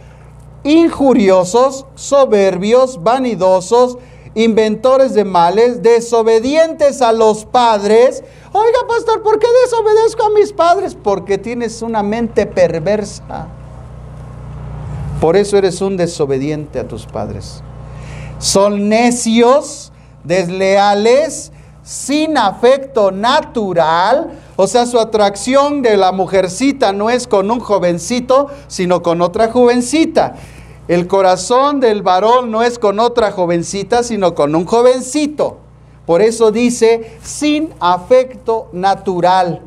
injuriosos, soberbios, vanidosos, inventores de males, desobedientes a los padres. Oiga, pastor, ¿por qué desobedezco a mis padres? Porque tienes una mente perversa. Por eso eres un desobediente a tus padres. Son necios, desleales, sin afecto natural. O sea, su atracción de la mujercita no es con un jovencito, sino con otra jovencita. El corazón del varón no es con otra jovencita, sino con un jovencito. Por eso dice, sin afecto natural.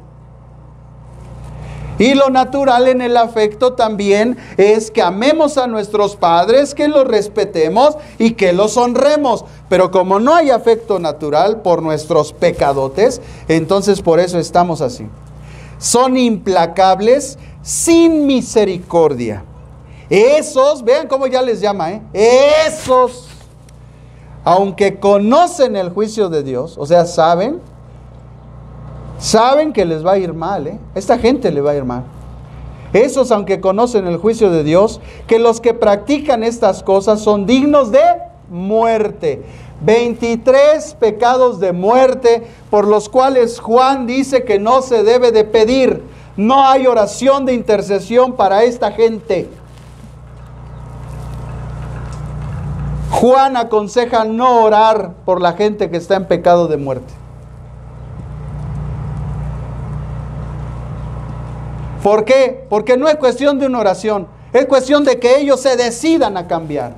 Y lo natural en el afecto también es que amemos a nuestros padres, que los respetemos y que los honremos. Pero como no hay afecto natural por nuestros pecadotes, entonces por eso estamos así. Son implacables, sin misericordia. Esos, vean cómo ya les llama, esos aunque conocen el juicio de Dios, o sea, saben que les va a ir mal, esta gente le va a ir mal. Esos, aunque conocen el juicio de Dios, que los que practican estas cosas son dignos de muerte. 23 pecados de muerte por los cuales Juan dice que no se debe de pedir. No hay oración de intercesión para esta gente. Juan aconseja no orar por la gente que está en pecado de muerte. ¿Por qué? Porque no es cuestión de una oración, es cuestión de que ellos se decidan a cambiar.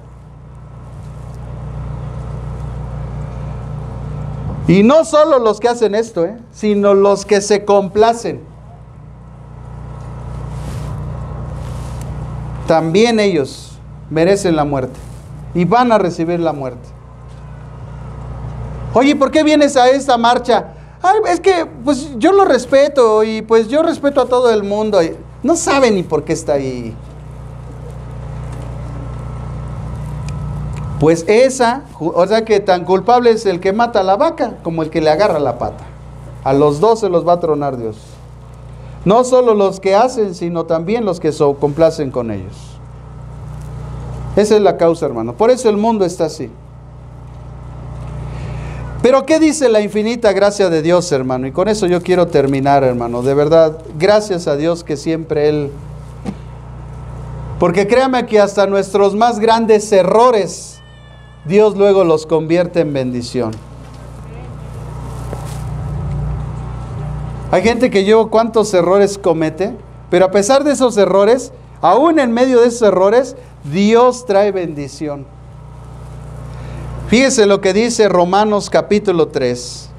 Y no solo los que hacen esto, sino los que se complacen. También ellos merecen la muerte y van a recibir la muerte. Oye, ¿por qué vienes a esta marcha? Ay, es que pues yo lo respeto y pues yo respeto a todo el mundo. No sabe ni por qué está ahí. Pues o sea que tan culpable es el que mata a la vaca como el que le agarra la pata. A los dos se los va a tronar Dios. No solo los que hacen, sino también los que se complacen con ellos. Esa es la causa, hermano. Por eso el mundo está así. Pero ¿qué dice la infinita gracia de Dios, hermano? Y con eso yo quiero terminar, hermano. De verdad, gracias a Dios que siempre Él... Porque créame que hasta nuestros más grandes errores, Dios luego los convierte en bendición. Hay gente que yo cuántos errores comete, pero a pesar de esos errores, aún en medio de esos errores, Dios trae bendición. Fíjese lo que dice Romanos capítulo 3,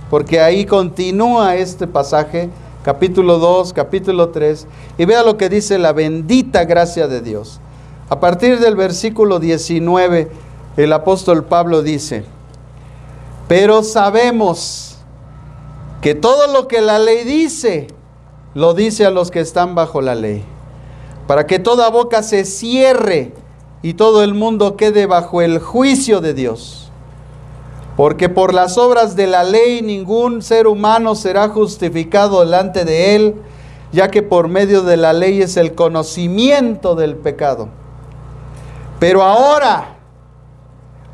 porque ahí continúa este pasaje, capítulo 2, capítulo 3, y vea lo que dice la bendita gracia de Dios. A partir del versículo 19, el apóstol Pablo dice: pero sabemos que todo lo que la ley dice, lo dice a los que están bajo la ley, para que toda boca se cierre y todo el mundo quede bajo el juicio de Dios. Porque por las obras de la ley ningún ser humano será justificado delante de él, ya que por medio de la ley es el conocimiento del pecado. Pero ahora,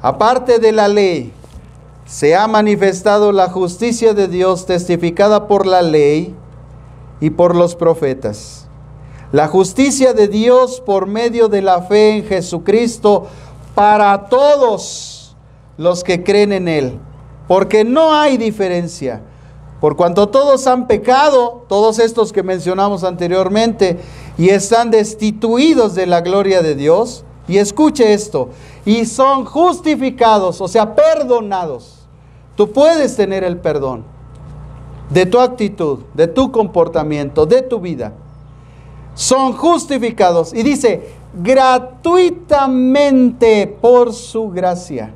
aparte de la ley, se ha manifestado la justicia de Dios testificada por la ley y por los profetas. La justicia de Dios por medio de la fe en Jesucristo para todos los que creen en Él. Porque no hay diferencia. Por cuanto todos han pecado, todos estos que mencionamos anteriormente, y están destituidos de la gloria de Dios. Y escuche esto, y son justificados, o sea, perdonados. Tú puedes tener el perdón de tu actitud, de tu comportamiento, de tu vida. Son justificados, y dice, gratuitamente por su gracia,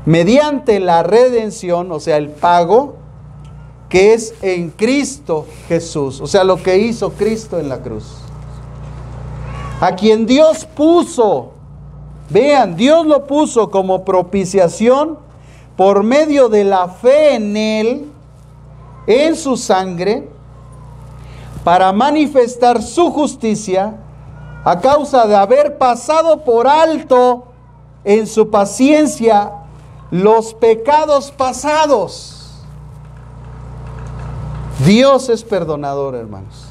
mediante la redención, o sea, el pago, que es en Cristo Jesús, o sea, lo que hizo Cristo en la cruz. A quien Dios puso, vean, Dios lo puso como propiciación por medio de la fe en Él, en su sangre, para manifestar su justicia a causa de haber pasado por alto en su paciencia los pecados pasados. Dios es perdonador, hermanos,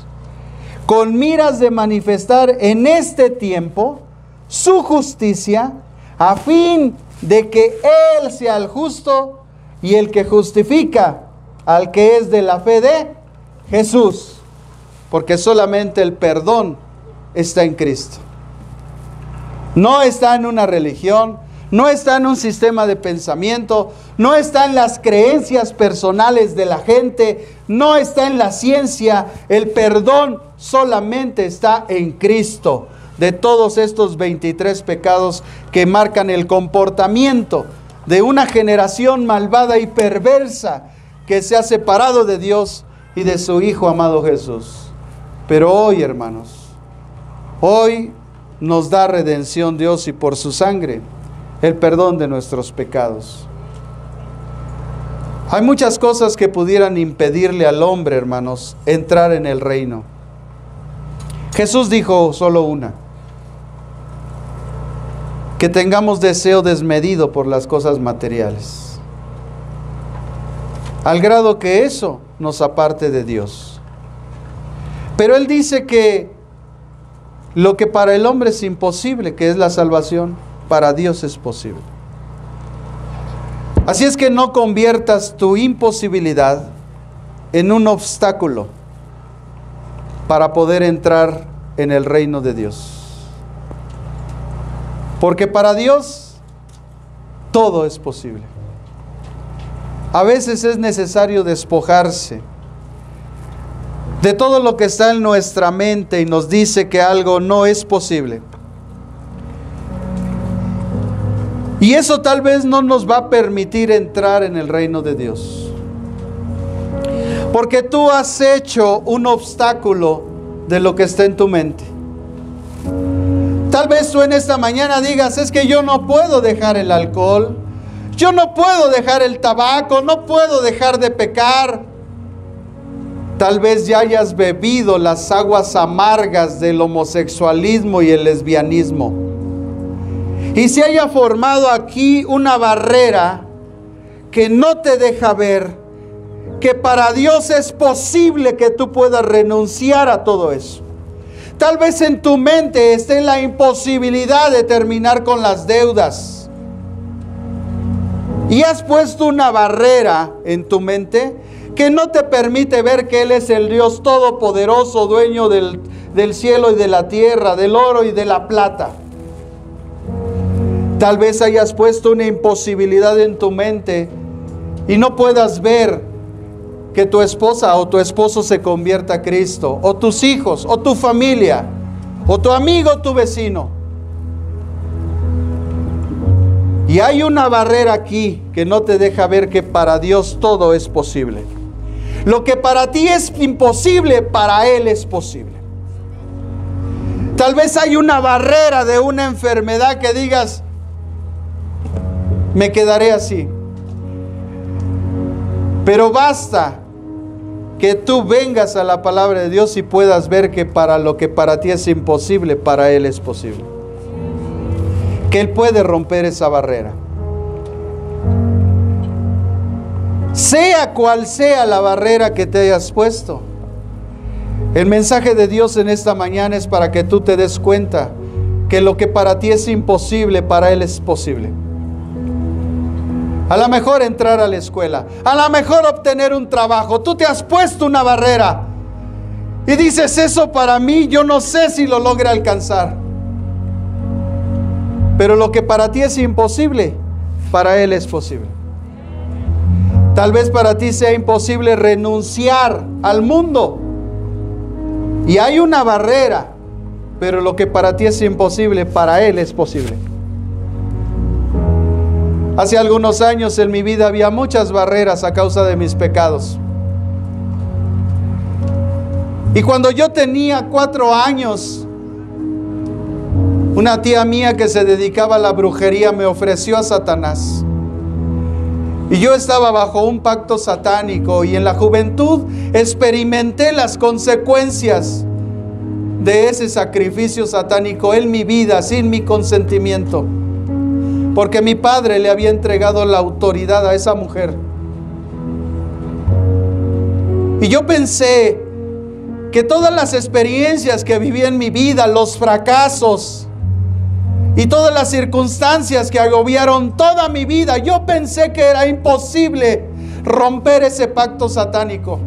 con miras de manifestar en este tiempo su justicia, a fin de que Él sea el justo y el que justifica al que es de la fe de Jesús. Porque solamente el perdón está en Cristo. No está en una religión, no está en un sistema de pensamiento, no está en las creencias personales de la gente, no está en la ciencia. El perdón solamente está en Cristo. De todos estos 23 pecados que marcan el comportamiento de una generación malvada y perversa que se ha separado de Dios y de su Hijo amado Jesús. Pero hoy, hermanos, hoy nos da redención Dios, y por su sangre el perdón de nuestros pecados. Hay muchas cosas que pudieran impedirle al hombre, hermanos, entrar en el reino. Jesús dijo solo una: que tengamos deseo desmedido por las cosas materiales, al grado que eso nos aparte de Dios. Pero Él dice que lo que para el hombre es imposible, que es la salvación, para Dios es posible. Así es que no conviertas tu imposibilidad en un obstáculo para poder entrar en el reino de Dios. Porque para Dios todo es posible. A veces es necesario despojarse de todo lo que está en nuestra mente y nos dice que algo no es posible. Y eso tal vez no nos va a permitir entrar en el reino de Dios. Porque tú has hecho un obstáculo de lo que está en tu mente. Tal vez tú en esta mañana digas: es que yo no puedo dejar el alcohol, yo no puedo dejar el tabaco, no puedo dejar de pecar. Tal vez ya hayas bebido las aguas amargas del homosexualismo y el lesbianismo. Y se haya formado aquí una barrera que no te deja ver que para Dios es posible que tú puedas renunciar a todo eso. Tal vez en tu mente esté la imposibilidad de terminar con las deudas. Y has puesto una barrera en tu mente que no te permite ver que Él es el Dios todopoderoso, dueño del cielo y de la tierra, del oro y de la plata. Tal vez hayas puesto una imposibilidad en tu mente y no puedas ver que tu esposa o tu esposo se convierta a Cristo, o tus hijos, o tu familia, o tu amigo, o tu vecino. Y hay una barrera aquí que no te deja ver que para Dios todo es posible. Lo que para ti es imposible, para Él es posible. Tal vez hay una barrera de una enfermedad que digas: me quedaré así. Pero basta que tú vengas a la palabra de Dios y puedas ver que para lo que para ti es imposible, para Él es posible. Que Él puede romper esa barrera. Sea cual sea la barrera que te hayas puesto. El mensaje de Dios en esta mañana es para que tú te des cuenta que lo que para ti es imposible, para Él es posible. A lo mejor entrar a la escuela, a lo mejor obtener un trabajo. Tú te has puesto una barrera y dices: eso para mí, yo no sé si lo logre alcanzar. Pero lo que para ti es imposible, para Él es posible. Tal vez para ti sea imposible renunciar al mundo. Y hay una barrera, pero lo que para ti es imposible, para Él es posible. Hace algunos años en mi vida había muchas barreras a causa de mis pecados. Y cuando yo tenía 4 años, una tía mía que se dedicaba a la brujería me ofreció a Satanás. Y yo estaba bajo un pacto satánico y en la juventud experimenté las consecuencias de ese sacrificio satánico en mi vida sin mi consentimiento. Porque mi padre le había entregado la autoridad a esa mujer. Y yo pensé que todas las experiencias que viví en mi vida, los fracasos y todas las circunstancias que agobiaron toda mi vida, yo pensé que era imposible romper ese pacto satánico.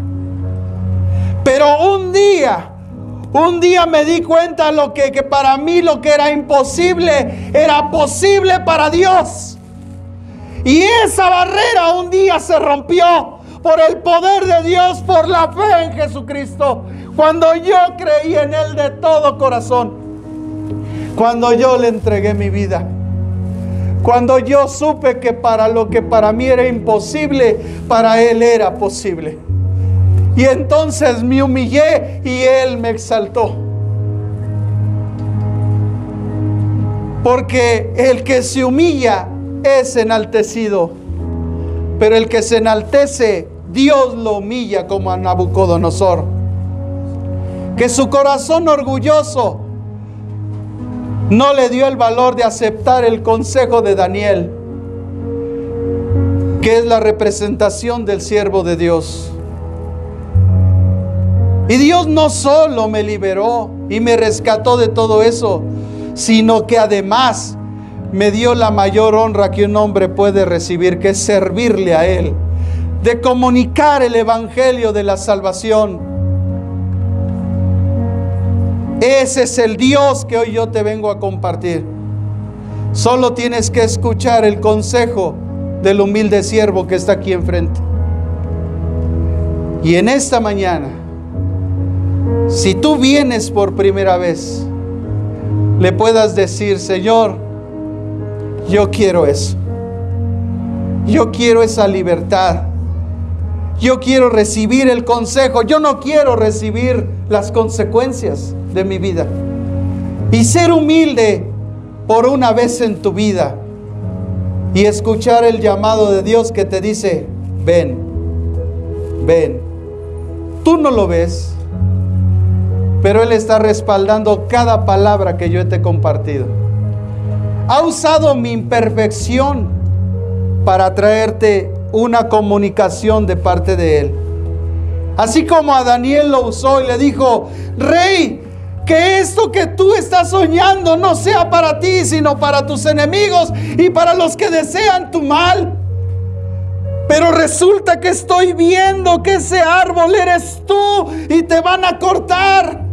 Pero un día me di cuenta que para mí lo que era imposible era posible para Dios. Y esa barrera un día se rompió por el poder de Dios, por la fe en Jesucristo. Cuando yo creí en Él de todo corazón, cuando yo le entregué mi vida, cuando yo supe que para lo que para mí era imposible, para Él era posible. Y entonces me humillé y Él me exaltó. Porque el que se humilla es enaltecido, pero el que se enaltece, Dios lo humilla, como a Nabucodonosor. Que su corazón orgulloso no le dio el valor de aceptar el consejo de Daniel, que es la representación del siervo de Dios. Y Dios no solo me liberó y me rescató de todo eso, sino que además me dio la mayor honra que un hombre puede recibir, que es servirle a Él, de comunicar el evangelio de la salvación. Ese es el Dios que hoy yo te vengo a compartir. Solo tienes que escuchar el consejo del humilde siervo que está aquí enfrente. Y en esta mañana, si tú vienes por primera vez, le puedas decir: Señor, yo quiero eso. Yo quiero esa libertad. Yo quiero recibir el consejo. Yo no quiero recibir las consecuencias de mi vida. Y ser humilde por una vez en tu vida y escuchar el llamado de Dios que te dice: ven, ven. Tú no lo ves, pero Él está respaldando cada palabra que yo te he compartido. Ha usado mi imperfección para traerte una comunicación de parte de Él. Así como a Daniel lo usó y le dijo: Rey, que esto que tú estás soñando no sea para ti, sino para tus enemigos y para los que desean tu mal. Pero resulta que estoy viendo que ese árbol eres tú y te van a cortar.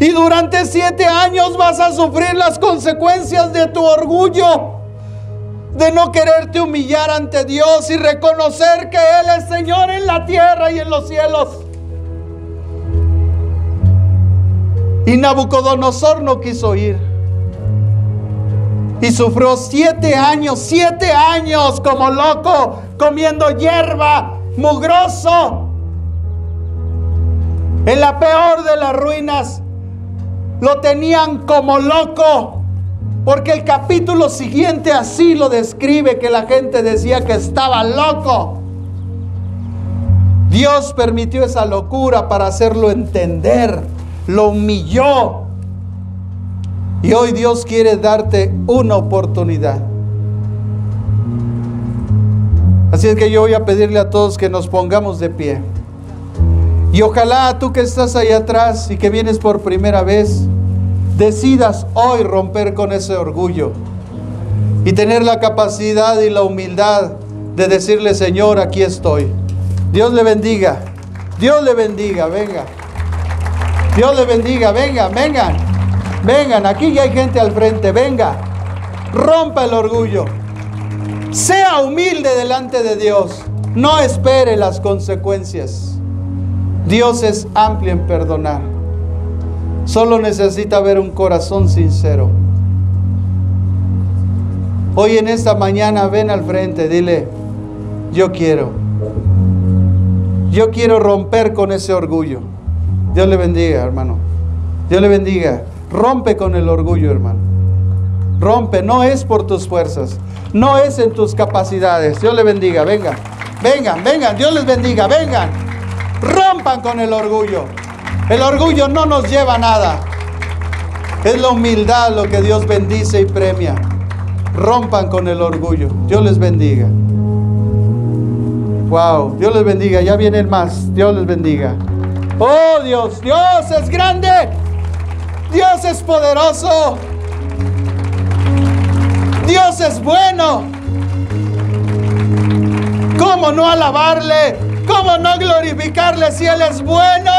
Y durante 7 años vas a sufrir las consecuencias de tu orgullo, de no quererte humillar ante Dios y reconocer que Él es Señor en la tierra y en los cielos. Y Nabucodonosor no quiso ir. Y sufrió 7 años como loco, comiendo hierba, mugroso. En la peor de las ruinas, lo tenían como loco, porque el capítulo siguiente así lo describe, que la gente decía que estaba loco. Dios permitió esa locura para hacerlo entender, lo humilló. Y hoy Dios quiere darte una oportunidad. Así es que yo voy a pedirle a todos que nos pongamos de pie. Y ojalá tú que estás ahí atrás y que vienes por primera vez, decidas hoy romper con ese orgullo y tener la capacidad y la humildad de decirle: Señor, aquí estoy. Dios le bendiga. Dios le bendiga. Venga. Dios le bendiga. Vengan, vengan. Vengan, aquí ya hay gente al frente. Venga. Rompa el orgullo. Sea humilde delante de Dios. No espere las consecuencias. Dios es amplio en perdonar. Solo necesita ver un corazón sincero. Hoy en esta mañana ven al frente, dile: yo quiero romper con ese orgullo. Dios le bendiga, hermano. Dios le bendiga. Rompe con el orgullo, hermano. Rompe, no es por tus fuerzas, no es en tus capacidades. Dios le bendiga, vengan, vengan, vengan, Dios les bendiga, vengan. Rompan con el orgullo. El orgullo no nos lleva a nada. Es la humildad lo que Dios bendice y premia. Rompan con el orgullo. Dios les bendiga. Wow, Dios les bendiga. Ya vienen más. Dios les bendiga. Oh Dios, Dios es grande. Dios es poderoso. Dios es bueno. ¿Cómo no alabarle? ¿Cómo no glorificarle si Él es bueno?